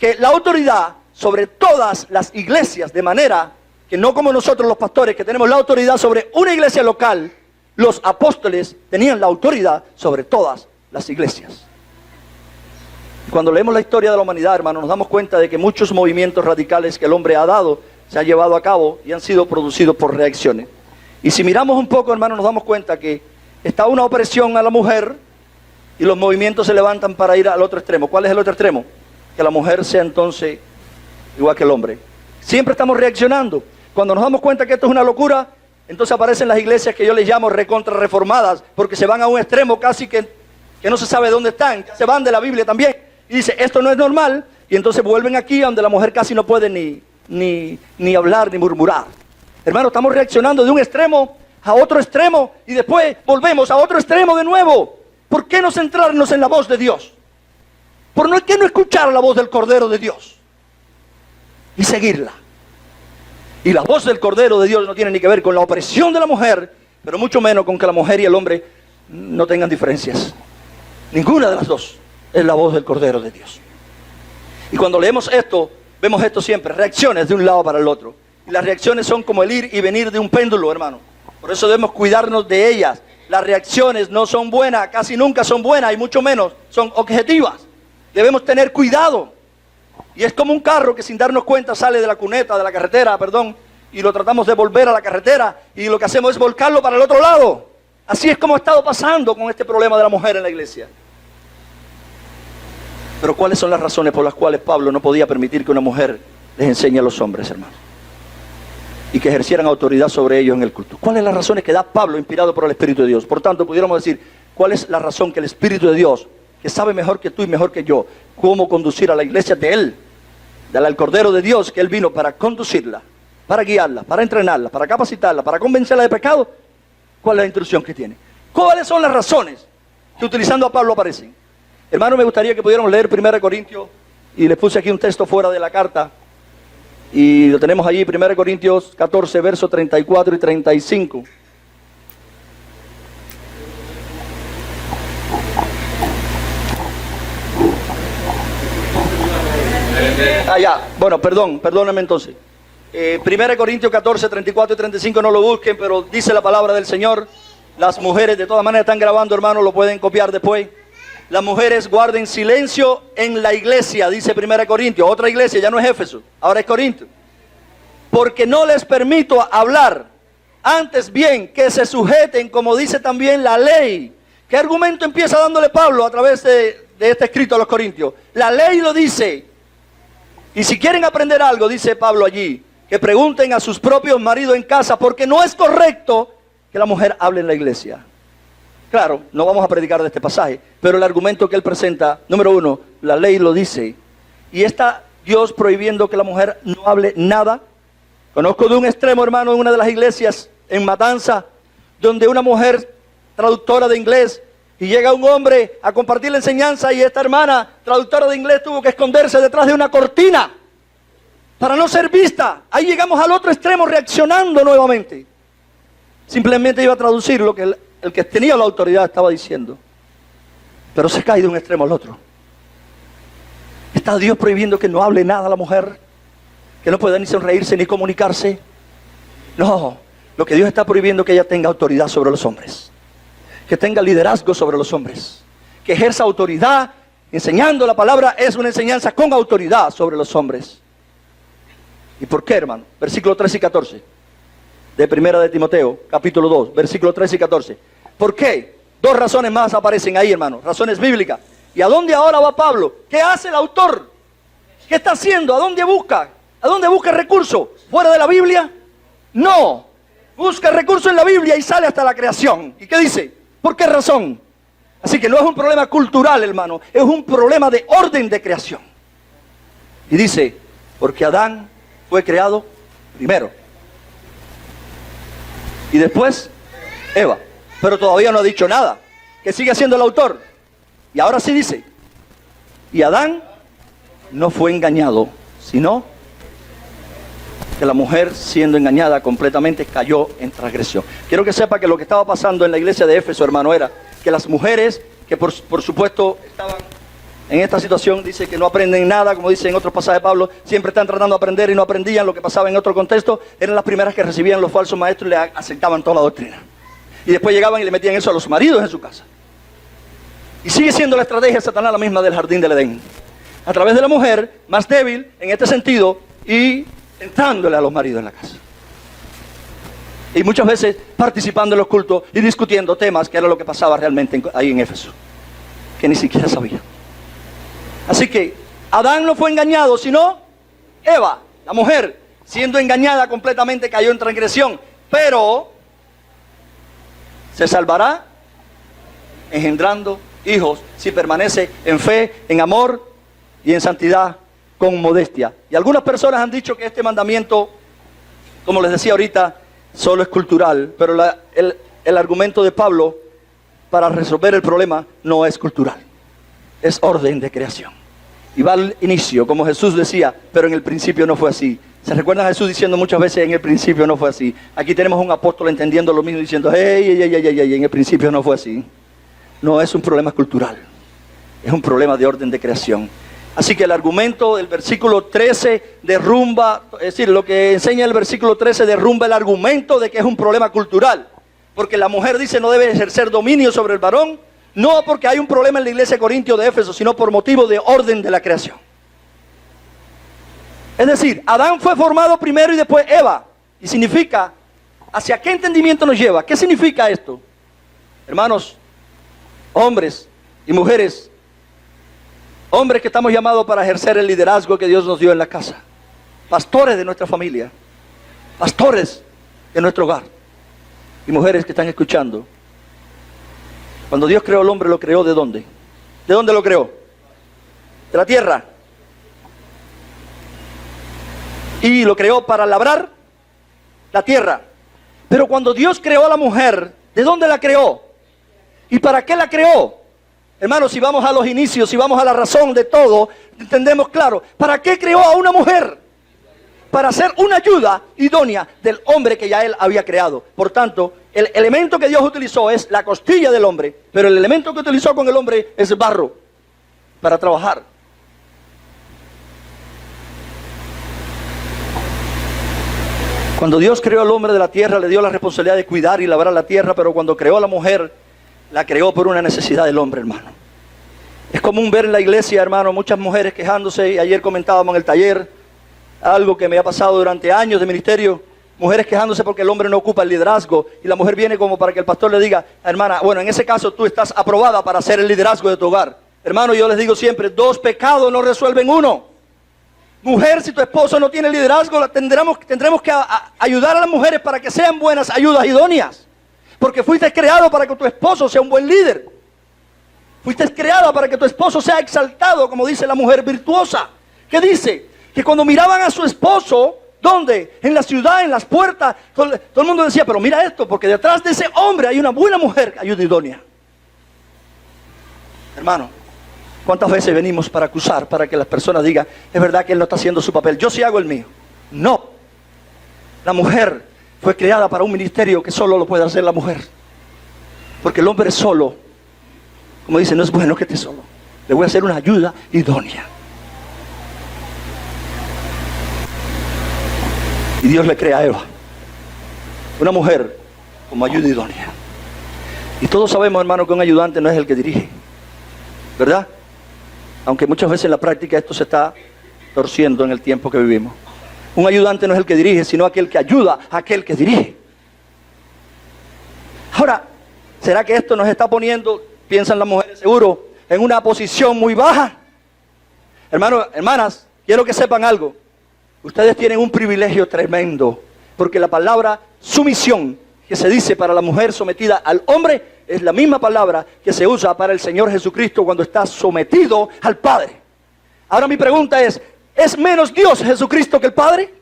que la autoridad sobre todas las iglesias, de manera que no como nosotros los pastores, que tenemos la autoridad sobre una iglesia local, los apóstoles tenían la autoridad sobre todas las iglesias. Cuando leemos la historia de la humanidad, hermano, nos damos cuenta de que muchos movimientos radicales que el hombre ha dado, se han llevado a cabo y han sido producidos por reacciones. Y si miramos un poco, hermano, nos damos cuenta que está una opresión a la mujer y los movimientos se levantan para ir al otro extremo. ¿Cuál es el otro extremo? Que la mujer sea entonces igual que el hombre. Siempre estamos reaccionando. Cuando nos damos cuenta que esto es una locura, entonces aparecen las iglesias que yo les llamo recontrarreformadas, porque se van a un extremo casi que no se sabe dónde están, se van de la Biblia también, y dice, esto no es normal, y entonces vuelven aquí donde la mujer casi no puede ni hablar ni murmurar. Hermano, estamos reaccionando de un extremo a otro extremo, y después volvemos a otro extremo de nuevo. ¿Por qué no centrarnos en la voz de Dios? ¿Por qué no escuchar la voz del Cordero de Dios y seguirla? Y la voz del Cordero de Dios no tiene ni que ver con la opresión de la mujer, pero mucho menos con que la mujer y el hombre no tengan diferencias. Ninguna de las dos es la voz del Cordero de Dios. Y cuando leemos esto, vemos esto siempre, reacciones de un lado para el otro. Y las reacciones son como el ir y venir de un péndulo, hermano. Por eso debemos cuidarnos de ellas. Las reacciones no son buenas, casi nunca son buenas, y mucho menos son objetivas. Debemos tener cuidado. Y es como un carro que sin darnos cuenta sale de la cuneta, de la carretera, y lo tratamos de volver a la carretera, y lo que hacemos es volcarlo para el otro lado. Así es como ha estado pasando con este problema de la mujer en la iglesia. Pero ¿cuáles son las razones por las cuales Pablo no podía permitir que una mujer les enseñe a los hombres, hermano? Y que ejercieran autoridad sobre ellos en el culto. ¿Cuáles son las razones que da Pablo inspirado por el Espíritu de Dios? Por tanto, pudiéramos decir, ¿cuál es la razón que el Espíritu de Dios, que sabe mejor que tú y mejor que yo, cómo conducir a la iglesia de Él, al Cordero de Dios, que Él vino para conducirla, para guiarla, para entrenarla, para capacitarla, para convencerla de pecado? ¿Cuál es la instrucción que tiene? ¿Cuáles son las razones que utilizando a Pablo aparecen? Hermano, me gustaría que pudiéramos leer 1 Corintios, y les puse aquí un texto fuera de la carta, y lo tenemos allí, 1 Corintios 14, versos 34 y 35. Bueno, perdónenme entonces. 1 Corintios 14, 34 y 35, no lo busquen, pero dice la palabra del Señor. Las mujeres, de todas maneras están grabando, hermano, lo pueden copiar después. Las mujeres guarden silencio en la iglesia, dice 1 Corintios. Otra iglesia, ya no es Éfeso, ahora es Corinto. Porque no les permito hablar, antes bien que se sujeten, como dice también la ley. ¿Qué argumento empieza dándole Pablo a través de este escrito a los Corintios? La ley lo dice. Y si quieren aprender algo, dice Pablo allí, que pregunten a sus propios maridos en casa, porque no es correcto que la mujer hable en la iglesia. Claro, no vamos a predicar de este pasaje, pero el argumento que él presenta, número uno, la ley lo dice. Y está Dios prohibiendo que la mujer no hable nada. Conozco de un extremo, hermano, en una de las iglesias en Matanza, donde una mujer traductora de inglés, y llega un hombre a compartir la enseñanza, y esta hermana traductora de inglés tuvo que esconderse detrás de una cortina para no ser vista. Ahí llegamos al otro extremo, reaccionando nuevamente. Simplemente iba a traducir lo que el que tenía la autoridad estaba diciendo, pero se cae de un extremo al otro. ¿Está Dios prohibiendo que no hable nada a la mujer? ¿Que no pueda ni sonreírse ni comunicarse? No, lo que Dios está prohibiendo es que ella tenga autoridad sobre los hombres, que tenga liderazgo sobre los hombres, que ejerza autoridad. Enseñando la palabra es una enseñanza con autoridad sobre los hombres. ¿Y por qué, hermano? Versículos 13 y 14 de Primera de Timoteo, capítulo 2, versículos 13 y 14. ¿Por qué? Dos razones más aparecen ahí, hermano, razones bíblicas. ¿Y a dónde ahora va Pablo? ¿Qué hace el autor? ¿Qué está haciendo? ¿A dónde busca? ¿A dónde busca recursos? ¿Fuera de la Biblia? No. Busca recursos en la Biblia y sale hasta la creación. ¿Y qué dice? ¿Por qué razón? Así que no es un problema cultural, hermano, es un problema de orden de creación. Y dice, porque Adán fue creado primero. Y después, Eva. Pero todavía no ha dicho nada. Que sigue siendo el autor. Y ahora sí dice, y Adán no fue engañado, sino que la mujer, siendo engañada completamente, cayó en transgresión. Quiero que sepa que lo que estaba pasando en la iglesia de Éfeso, hermano, era que las mujeres, que por supuesto estaban en esta situación, dice que no aprenden nada, como dice en otros pasajes de Pablo, siempre están tratando de aprender y no aprendían lo que pasaba en otro contexto, eran las primeras que recibían los falsos maestros y le aceptaban toda la doctrina. Y después llegaban y le metían eso a los maridos en su casa. Y sigue siendo la estrategia de Satanás la misma del jardín del Edén. A través de la mujer, más débil en este sentido, y entrándole a los maridos en la casa. Y muchas veces participando en los cultos y discutiendo temas que era lo que pasaba realmente ahí en Éfeso, que ni siquiera sabía. Así que Adán no fue engañado, sino Eva, la mujer, siendo engañada completamente cayó en transgresión, pero se salvará engendrando hijos si permanece en fe, en amor y en santidad con modestia. Y algunas personas han dicho que este mandamiento, como les decía ahorita, solo es cultural, pero el argumento de Pablo para resolver el problema no es cultural, es orden de creación. Y va al inicio, como Jesús decía, pero en el principio no fue así. ¿Se recuerdan a Jesús diciendo muchas veces en el principio no fue así? Aquí tenemos un apóstol entendiendo lo mismo, diciendo, hey, en el principio no fue así. No es un problema cultural, es un problema de orden de creación. Así que el argumento del versículo 13 derrumba, es decir, lo que enseña el versículo 13 derrumba el argumento de que es un problema cultural. Porque la mujer dice no debe ejercer dominio sobre el varón, no porque hay un problema en la iglesia de Corintio de Éfeso, sino por motivo de orden de la creación. Es decir, Adán fue formado primero y después Eva. Y significa, ¿hacia qué entendimiento nos lleva? ¿Qué significa esto? Hermanos, hombres y mujeres, hombres que estamos llamados para ejercer el liderazgo que Dios nos dio en la casa, pastores de nuestra familia, pastores de nuestro hogar, y mujeres que están escuchando. Cuando Dios creó al hombre, ¿lo creó de dónde? ¿De dónde lo creó? De la tierra. Y lo creó para labrar la tierra. Pero cuando Dios creó a la mujer, ¿de dónde la creó? ¿Y para qué la creó? Hermanos, si vamos a los inicios, si vamos a la razón de todo, entendemos claro, ¿para qué creó a una mujer? Para ser una ayuda idónea del hombre que ya él había creado. Por tanto, el elemento que Dios utilizó es la costilla del hombre, pero el elemento que utilizó con el hombre es barro para trabajar. Cuando Dios creó al hombre de la tierra, le dio la responsabilidad de cuidar y labrar la tierra, pero cuando creó a la mujer, la creó por una necesidad del hombre, hermano. Es común ver en la iglesia, hermano, muchas mujeres quejándose, y ayer comentábamos en el taller, algo que me ha pasado durante años de ministerio, mujeres quejándose porque el hombre no ocupa el liderazgo, y la mujer viene como para que el pastor le diga, hermana, bueno, en ese caso tú estás aprobada para hacer el liderazgo de tu hogar. Hermano, yo les digo siempre, 2 pecados no resuelven 1. Mujer, si tu esposo no tiene liderazgo, tendremos que ayudar a las mujeres para que sean buenas ayudas idóneas. Porque fuiste creado para que tu esposo sea un buen líder. Fuiste creada para que tu esposo sea exaltado, como dice la mujer virtuosa. ¿Qué dice? Que cuando miraban a su esposo, ¿dónde? En la ciudad, en las puertas, todo el mundo decía, pero mira esto, porque detrás de ese hombre hay una buena mujer, ayuda idónea. Hermano, ¿cuántas veces venimos para acusar, para que las personas digan, es verdad que él no está haciendo su papel, yo sí hago el mío? No. La mujer fue creada para un ministerio que solo lo puede hacer la mujer. Porque el hombre solo, como dice, no es bueno que esté solo. Le voy a hacer una ayuda idónea. Y Dios le crea a Eva, una mujer como ayuda idónea. Y todos sabemos, hermano, que un ayudante no es el que dirige, ¿verdad? Aunque muchas veces en la práctica esto se está torciendo en el tiempo que vivimos. Un ayudante no es el que dirige, sino aquel que ayuda a aquel que dirige. Ahora, ¿será que esto nos está poniendo, piensan las mujeres seguro, en una posición muy baja? Hermanos, hermanas, quiero que sepan algo. Ustedes tienen un privilegio tremendo, porque la palabra sumisión que se dice para la mujer sometida al hombre es la misma palabra que se usa para el Señor Jesucristo cuando está sometido al Padre. Ahora mi pregunta es menos Dios Jesucristo que el Padre?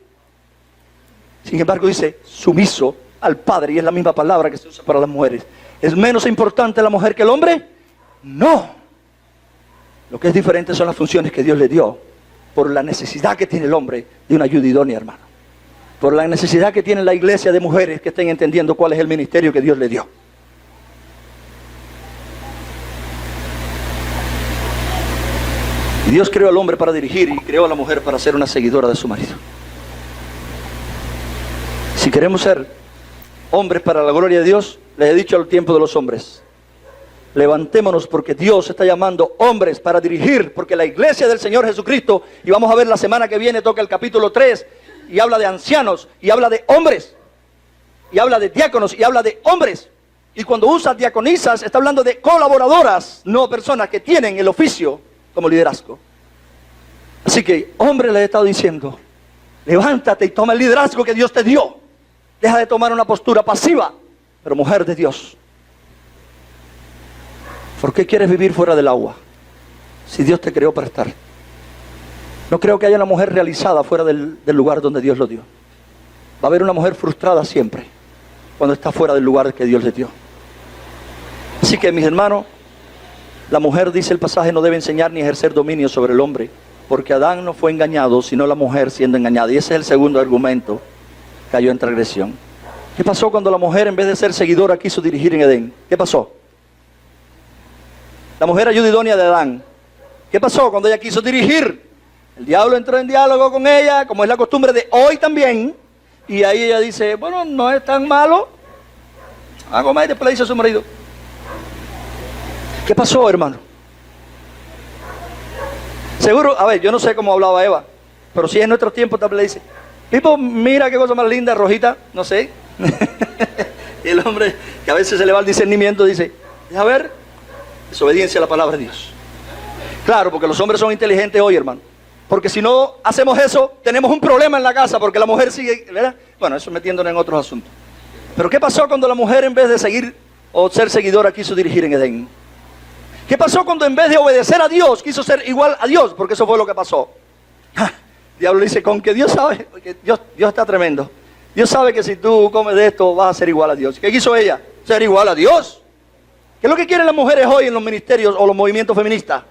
Sin embargo dice sumiso al Padre, y es la misma palabra que se usa para las mujeres. ¿Es menos importante la mujer que el hombre? No. Lo que es diferente son las funciones que Dios le dio, por la necesidad que tiene el hombre de una ayuda idónea, hermano. Por la necesidad que tiene la iglesia de mujeres que estén entendiendo cuál es el ministerio que Dios le dio. Y Dios creó al hombre para dirigir y creó a la mujer para ser una seguidora de su marido. Si queremos ser hombres para la gloria de Dios, les he dicho al tiempo de los hombres, levantémonos porque Dios está llamando hombres para dirigir, porque la iglesia del Señor Jesucristo, y vamos a ver la semana que viene, toca el capítulo 3, y habla de ancianos, y habla de hombres, y habla de diáconos, y habla de hombres. Y cuando usa diaconisas, está hablando de colaboradoras, no personas que tienen el oficio como liderazgo. Así que, hombre, le he estado diciendo, levántate y toma el liderazgo que Dios te dio. Deja de tomar una postura pasiva, pero mujer de Dios. ¿Por qué quieres vivir fuera del agua? Si Dios te creó para estar. No creo que haya una mujer realizada fuera del lugar donde Dios lo dio. Va a haber una mujer frustrada siempre, cuando está fuera del lugar que Dios le dio. Así que, mis hermanos, la mujer, dice el pasaje, no debe enseñar ni ejercer dominio sobre el hombre, porque Adán no fue engañado, sino la mujer siendo engañada. Y ese es el segundo argumento, cayó en transgresión. ¿Qué pasó cuando la mujer, en vez de ser seguidora, quiso dirigir en Edén? ¿Qué pasó? La mujer ayuda idónea de Adán. ¿Qué pasó cuando ella quiso dirigir? El diablo entró en diálogo con ella, como es la costumbre de hoy también. Y ahí ella dice, bueno, no es tan malo. Hago más y después le dice a su marido. ¿Qué pasó, hermano? Seguro, a ver, yo no sé cómo hablaba Eva, pero si en nuestro tiempo también le dice, Pipo, mira qué cosa más linda, rojita, no sé. Y el hombre, que a veces se le va el discernimiento, dice, a ver, desobediencia a la palabra de Dios. Claro, porque los hombres son inteligentes hoy, hermano. Porque si no hacemos eso, tenemos un problema en la casa, porque la mujer sigue, ¿verdad? Bueno, eso metiéndonos en otros asuntos. Pero ¿qué pasó cuando la mujer, en vez de seguir o ser seguidora, quiso dirigir en Edén? ¿Qué pasó cuando en vez de obedecer a Dios, quiso ser igual a Dios? Porque eso fue lo que pasó. El diablo dice, con que Dios sabe, porque Dios está tremendo. Dios sabe que si tú comes de esto, vas a ser igual a Dios. ¿Qué quiso ella? Ser igual a Dios. ¿Qué es lo que quieren las mujeres hoy en los ministerios o los movimientos feministas?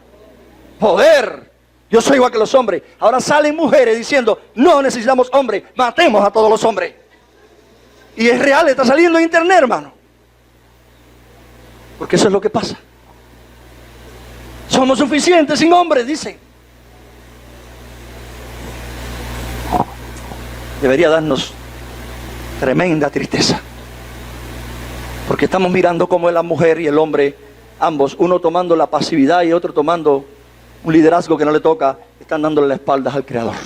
Poder. Yo soy igual que los hombres. Ahora salen mujeres diciendo, no necesitamos hombres, matemos a todos los hombres. Y es real, está saliendo en internet, hermano. Porque eso es lo que pasa. Somos suficientes sin hombres, dicen. Debería darnos tremenda tristeza. Porque estamos mirando cómo la mujer y el hombre, ambos, uno tomando la pasividad y otro tomando un liderazgo que no le toca, están dándole la espalda al Creador.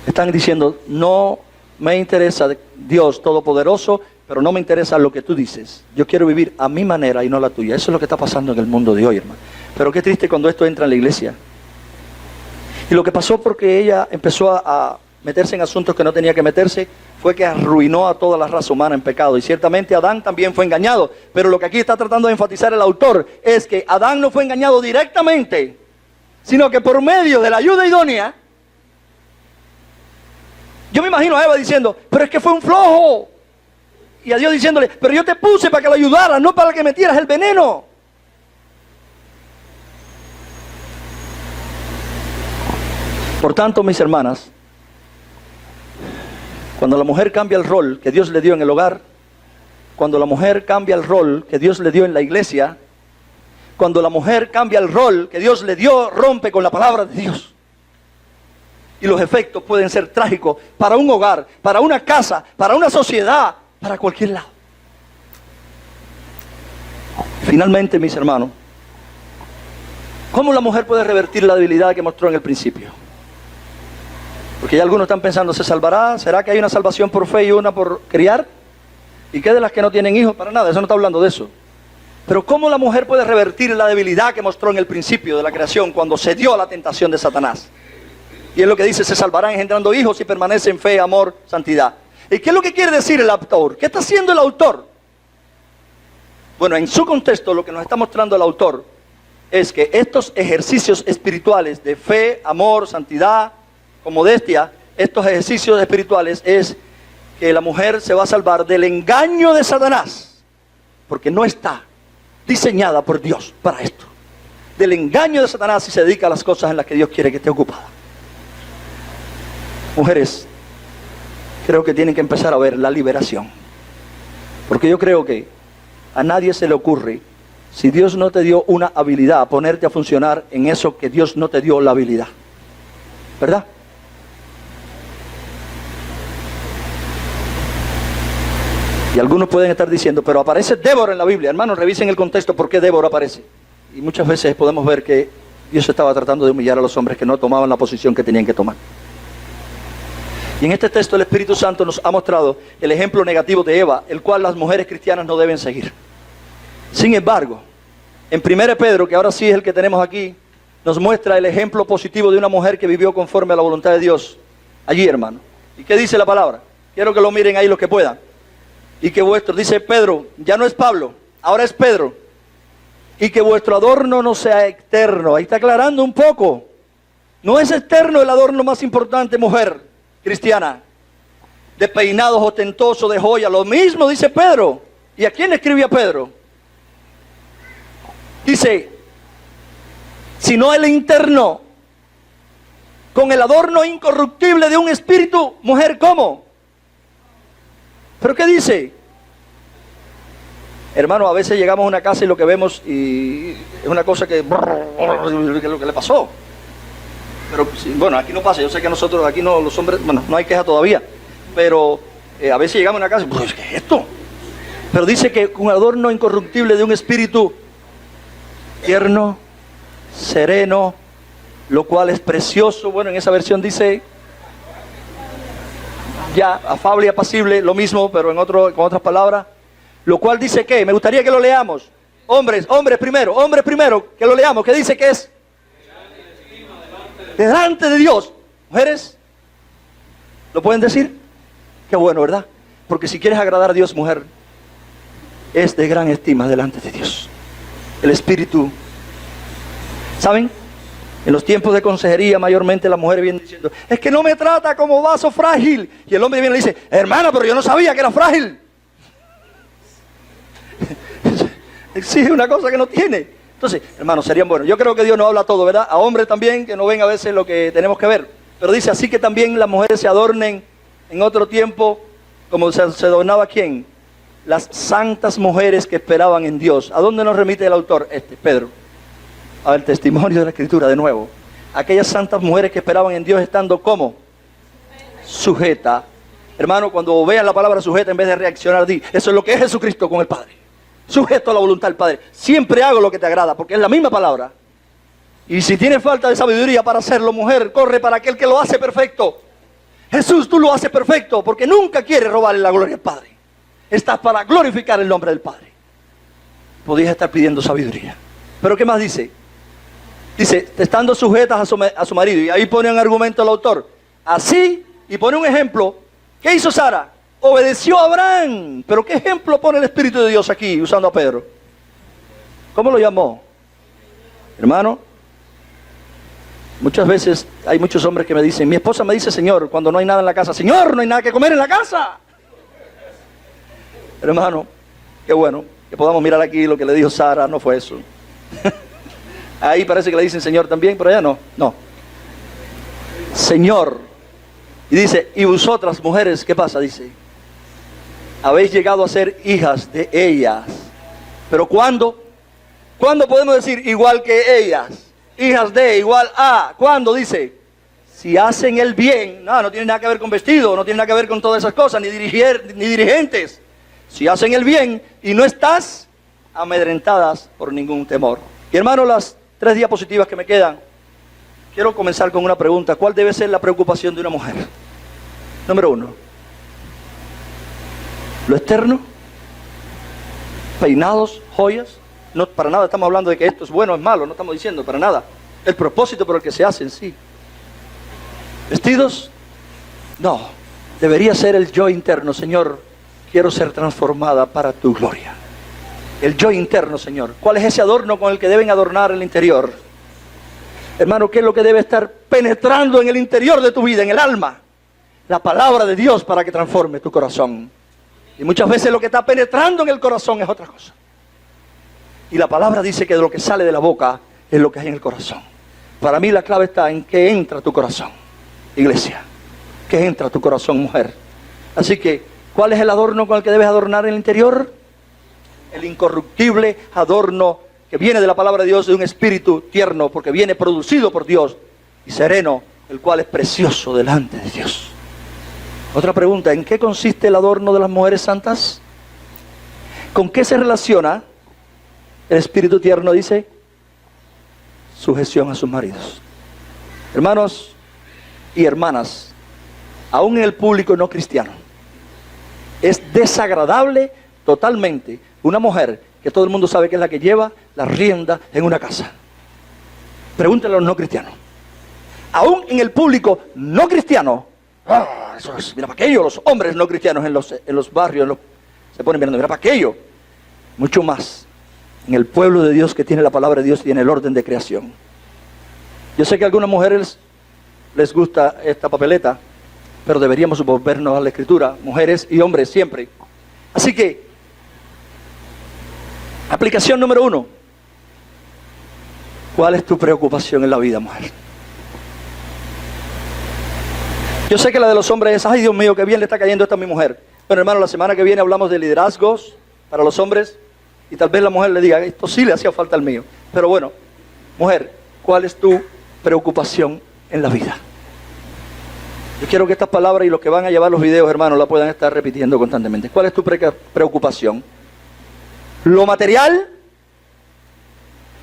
Están diciendo, no me interesa Dios Todopoderoso, pero no me interesa lo que tú dices. Yo quiero vivir a mi manera y no la tuya. Eso es lo que está pasando en el mundo de hoy, hermano. Pero qué triste cuando esto entra en la iglesia. Y lo que pasó porque ella empezó a meterse en asuntos que no tenía que meterse, fue que arruinó a toda la raza humana en pecado. Y ciertamente Adán también fue engañado. Pero lo que aquí está tratando de enfatizar el autor es que Adán no fue engañado directamente, sino que por medio de la ayuda idónea. Yo me imagino a Eva diciendo, pero es que fue un flojo. Y a Dios diciéndole, pero yo te puse para que lo ayudaras, no para que metieras el veneno. Por tanto, mis hermanas, cuando la mujer cambia el rol que Dios le dio en el hogar, cuando la mujer cambia el rol que Dios le dio en la iglesia, cuando la mujer cambia el rol que Dios le dio, rompe con la palabra de Dios. Y los efectos pueden ser trágicos para un hogar, para una casa, para una sociedad, para cualquier lado. Finalmente, mis hermanos, ¿cómo la mujer puede revertir la debilidad que mostró en el principio? Porque ya algunos están pensando, ¿se salvará? ¿Será que hay una salvación por fe y una por criar? ¿Y qué de las que no tienen hijos? Para nada, eso no está hablando de eso. Pero ¿cómo la mujer puede revertir la debilidad que mostró en el principio de la creación cuando se dio a la tentación de Satanás? Y es lo que dice, se salvarán engendrando hijos si permanecen en fe, amor, santidad. ¿Y qué es lo que quiere decir el autor? ¿Qué está haciendo el autor? Bueno, en su contexto lo que nos está mostrando el autor es que estos ejercicios espirituales de fe, amor, santidad, con modestia, estos ejercicios espirituales es que la mujer se va a salvar del engaño de Satanás, porque no está diseñada por Dios para esto. Del engaño de Satanás y se dedica a las cosas en las que Dios quiere que esté ocupada. Mujeres, creo que tienen que empezar a ver la liberación. Porque yo creo que a nadie se le ocurre, si Dios no te dio una habilidad, a ponerte a funcionar en eso que Dios no te dio la habilidad. ¿Verdad? Y algunos pueden estar diciendo, pero aparece Débora en la Biblia. Hermanos, revisen el contexto por qué Débora aparece. Y muchas veces podemos ver que Dios estaba tratando de humillar a los hombres que no tomaban la posición que tenían que tomar. Y en este texto el Espíritu Santo nos ha mostrado el ejemplo negativo de Eva, el cual las mujeres cristianas no deben seguir. Sin embargo, en 1 Pedro, que ahora sí es el que tenemos aquí, nos muestra el ejemplo positivo de una mujer que vivió conforme a la voluntad de Dios. Allí, hermano. ¿Y qué dice la palabra? Quiero que lo miren ahí los que puedan. Y que vuestro, dice Pedro, ya no es Pablo, ahora es Pedro. Y que vuestro adorno no sea externo. Ahí está aclarando un poco. No es externo el adorno más importante, mujer cristiana, de peinados ostentosos, de joya. Lo mismo dice Pedro. ¿Y a quién escribía Pedro? Dice, sino el interno, con el adorno incorruptible de un espíritu. Mujer, ¿cómo? ¿Pero qué dice? Hermano, a veces llegamos a una casa y lo que vemos y es una cosa que es lo que le pasó. Pero bueno, aquí no pasa. Yo sé que nosotros aquí no, los hombres, bueno, no hay queja todavía. Pero a veces llegamos a una casa y pues, ¿qué es esto? Pero dice que con adorno incorruptible de un espíritu tierno, sereno, lo cual es precioso. Bueno, en esa versión dice ya afable y apacible, lo mismo, pero con otras palabras. Lo cual dice que, me gustaría que lo leamos. Hombres primero, que lo leamos. ¿Qué dice que es? Delante de Dios. Mujeres, ¿lo pueden decir? Qué bueno, ¿verdad? Porque si quieres agradar a Dios, mujer, es de gran estima delante de Dios. El espíritu. ¿Saben? En los tiempos de consejería, mayormente la mujer viene diciendo, es que no me trata como vaso frágil. Y el hombre viene y le dice, hermana, pero yo no sabía que era frágil. Exige una cosa que no tiene. Entonces, hermanos, serían buenos. Yo creo que Dios nos habla todo, ¿verdad? A hombres también, que no ven a veces lo que tenemos que ver. Pero dice, así que también las mujeres se adornen en otro tiempo, como se adornaba ¿quién? Las santas mujeres que esperaban en Dios. ¿A dónde nos remite el autor? Pedro. Al testimonio de la Escritura, de nuevo. Aquellas santas mujeres que esperaban en Dios estando ¿cómo? Sujeta. Hermano, cuando vean la palabra sujeta, en vez de reaccionar, di, eso es lo que es Jesucristo con el Padre. Sujeto a la voluntad del Padre. Siempre hago lo que te agrada, porque es la misma palabra. Y si tienes falta de sabiduría para hacerlo, mujer, corre para aquel que lo hace perfecto. Jesús, tú lo haces perfecto, porque nunca quieres robarle la gloria al Padre. Estás para glorificar el nombre del Padre. Podías estar pidiendo sabiduría. Pero ¿qué más dice? Dice, estando sujetas a su marido. Y ahí pone un argumento el autor. Así, y pone un ejemplo. ¿Qué hizo Sara? Obedeció a Abraham. Pero ¿qué ejemplo pone el Espíritu de Dios aquí, usando a Pedro? ¿Cómo lo llamó? Hermano, muchas veces hay muchos hombres que me dicen, mi esposa me dice, Señor, cuando no hay nada en la casa, Señor, no hay nada que comer en la casa. Hermano, qué bueno que podamos mirar aquí lo que le dijo Sara, no fue eso. Ahí parece que le dicen Señor también, pero allá no, no. Señor. Y dice, y vosotras mujeres, ¿qué pasa? Dice, habéis llegado a ser hijas de ellas. Pero ¿cuándo? ¿Cuándo podemos decir igual que ellas? Hijas de, igual a. ¿Cuándo? Dice, si hacen el bien. No, no tiene nada que ver con vestido, no tiene nada que ver con todas esas cosas, ni dirigentes. Si hacen el bien y no estás amedrentadas por ningún temor. Y hermano, las 3 diapositivas que me quedan, quiero comenzar con una pregunta. ¿Cuál debe ser la preocupación de una mujer? Número 1. Lo externo, peinados, joyas. No, para nada estamos hablando de que esto es bueno o es malo, no estamos diciendo para nada. El propósito por el que se hace en sí. Vestidos, no. Debería ser el yo interno. Señor, quiero ser transformada para tu gloria. El yo interno, Señor. ¿Cuál es ese adorno con el que deben adornar el interior? Hermano, ¿qué es lo que debe estar penetrando en el interior de tu vida, en el alma? La palabra de Dios para que transforme tu corazón. Y muchas veces lo que está penetrando en el corazón es otra cosa. Y la palabra dice que de lo que sale de la boca es lo que hay en el corazón. Para mí la clave está en que entra tu corazón, iglesia. Que entra tu corazón, mujer. Así que, ¿cuál es el adorno con el que debes adornar el interior? El incorruptible adorno que viene de la palabra de Dios, de un espíritu tierno, porque viene producido por Dios, y sereno, el cual es precioso delante de Dios. Otra pregunta, ¿en qué consiste el adorno de las mujeres santas? ¿Con qué se relaciona el espíritu tierno? Dice, sujeción a sus maridos. Hermanos y hermanas, aún en el público no cristiano, es desagradable totalmente una mujer que todo el mundo sabe que es la que lleva la rienda en una casa. Pregúntale a los no cristianos. Aún en el público no cristiano, eso es, mira para aquello, los hombres no cristianos en los barrios se ponen mirando, mira para aquello. Mucho más en el pueblo de Dios que tiene la palabra de Dios y tiene el orden de creación. Yo sé que a algunas mujeres les gusta esta papeleta, pero deberíamos volvernos a la escritura, mujeres y hombres siempre. Así que, aplicación número 1. ¿Cuál es tu preocupación en la vida, mujer? Yo sé que la de los hombres es, ay Dios mío, qué bien le está cayendo esto a mi mujer. Pero hermano, la semana que viene hablamos de liderazgos para los hombres. Y tal vez la mujer le diga, esto sí le hacía falta al mío. Pero bueno, mujer, ¿cuál es tu preocupación en la vida? Yo quiero que estas palabras y los que van a llevar los videos, hermanos, la puedan estar repitiendo constantemente. ¿Cuál es tu preocupación? ¿Lo material?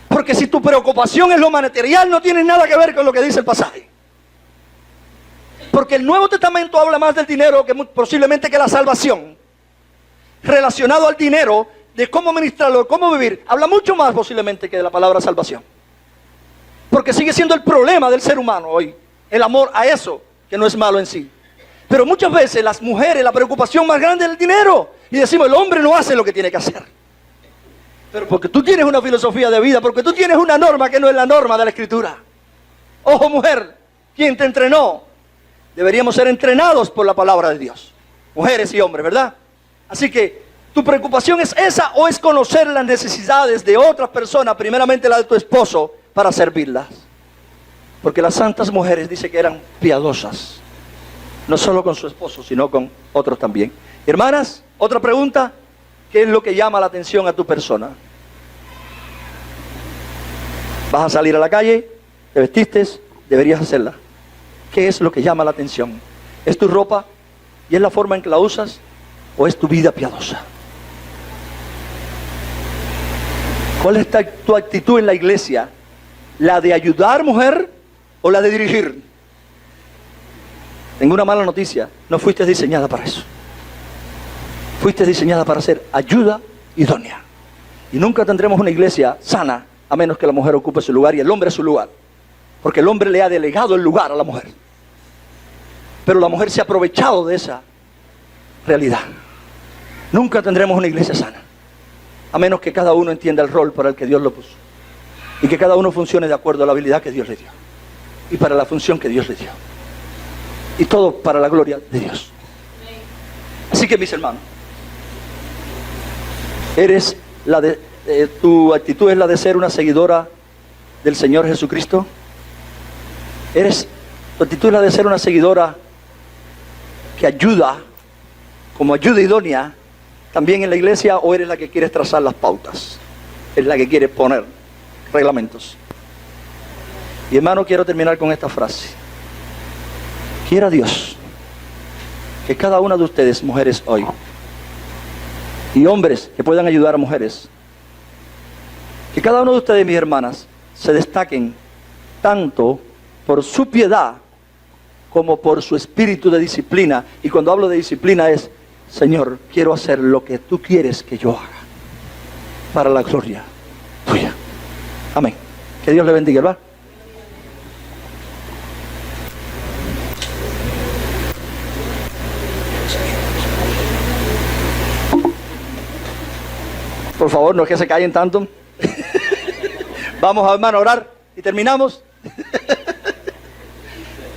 Porque si tu preocupación es lo material, no tiene nada que ver con lo que dice el pasaje. Porque el Nuevo Testamento habla más del dinero que posiblemente que la salvación. Relacionado al dinero, de cómo administrarlo, de cómo vivir, habla mucho más posiblemente que de la palabra salvación. Porque sigue siendo el problema del ser humano hoy, el amor a eso, que no es malo en sí. Pero muchas veces las mujeres, la preocupación más grande es el dinero. Y decimos, el hombre no hace lo que tiene que hacer. Pero porque tú tienes una filosofía de vida, porque tú tienes una norma que no es la norma de la Escritura. Ojo, mujer, ¿quién te entrenó? Deberíamos ser entrenados por la palabra de Dios. Mujeres y hombres, ¿verdad? Así que, ¿tu preocupación es esa o es conocer las necesidades de otras personas, primeramente la de tu esposo, para servirlas? Porque las santas mujeres dice que eran piadosas, no solo con su esposo, sino con otros también. Hermanas, otra pregunta, ¿qué es lo que llama la atención a tu persona? Vas a salir a la calle, te vestiste, deberías hacerla. ¿Qué es lo que llama la atención? ¿Es tu ropa y es la forma en que la usas o es tu vida piadosa? ¿Cuál es tu actitud en la iglesia? ¿La de ayudar, mujer, o la de dirigir? Tengo una mala noticia, no fuiste diseñada para eso. Fuiste diseñada para ser ayuda idónea. Y nunca tendremos una iglesia sana a menos que la mujer ocupe su lugar y el hombre su lugar. Porque el hombre le ha delegado el lugar a la mujer. Pero la mujer se ha aprovechado de esa realidad. Nunca tendremos una iglesia sana, a menos que cada uno entienda el rol para el que Dios lo puso. Y que cada uno funcione de acuerdo a la habilidad que Dios le dio. Y para la función que Dios le dio. Y todo para la gloria de Dios. Así que, mis hermanos, tu actitud es la de ser una seguidora del Señor Jesucristo. Tu actitud es la de ser una seguidora que ayuda, como ayuda idónea, también en la iglesia, o eres la que quieres trazar las pautas, es la que quiere poner reglamentos. Y hermano, quiero terminar con esta frase. Quiera Dios que cada una de ustedes, mujeres hoy, y hombres que puedan ayudar a mujeres, que cada uno de ustedes, mis hermanas, se destaquen tanto por su piedad como por su espíritu de disciplina. Y cuando hablo de disciplina es: Señor, quiero hacer lo que tú quieres que yo haga, para la gloria tuya. Amén. Que Dios le bendiga, ¿verdad? Por favor, no es que se callen tanto. Vamos, hermano, a orar y terminamos.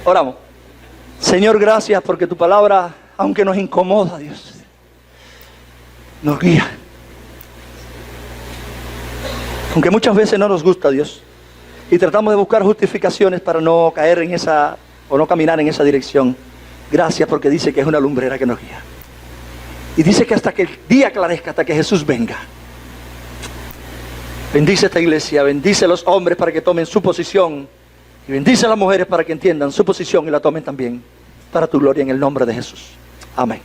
Oramos. Señor, gracias porque tu palabra, aunque nos incomoda, Dios, nos guía. Aunque muchas veces no nos gusta, Dios, y tratamos de buscar justificaciones para no caer en esa, o no caminar en esa dirección. Gracias porque dice que es una lumbrera que nos guía. Y dice que hasta que el día aclarezca, hasta que Jesús venga. Bendice esta iglesia, bendice a los hombres para que tomen su posición. Y bendice a las mujeres para que entiendan su posición y la tomen también. Para tu gloria, en el nombre de Jesús. Amén.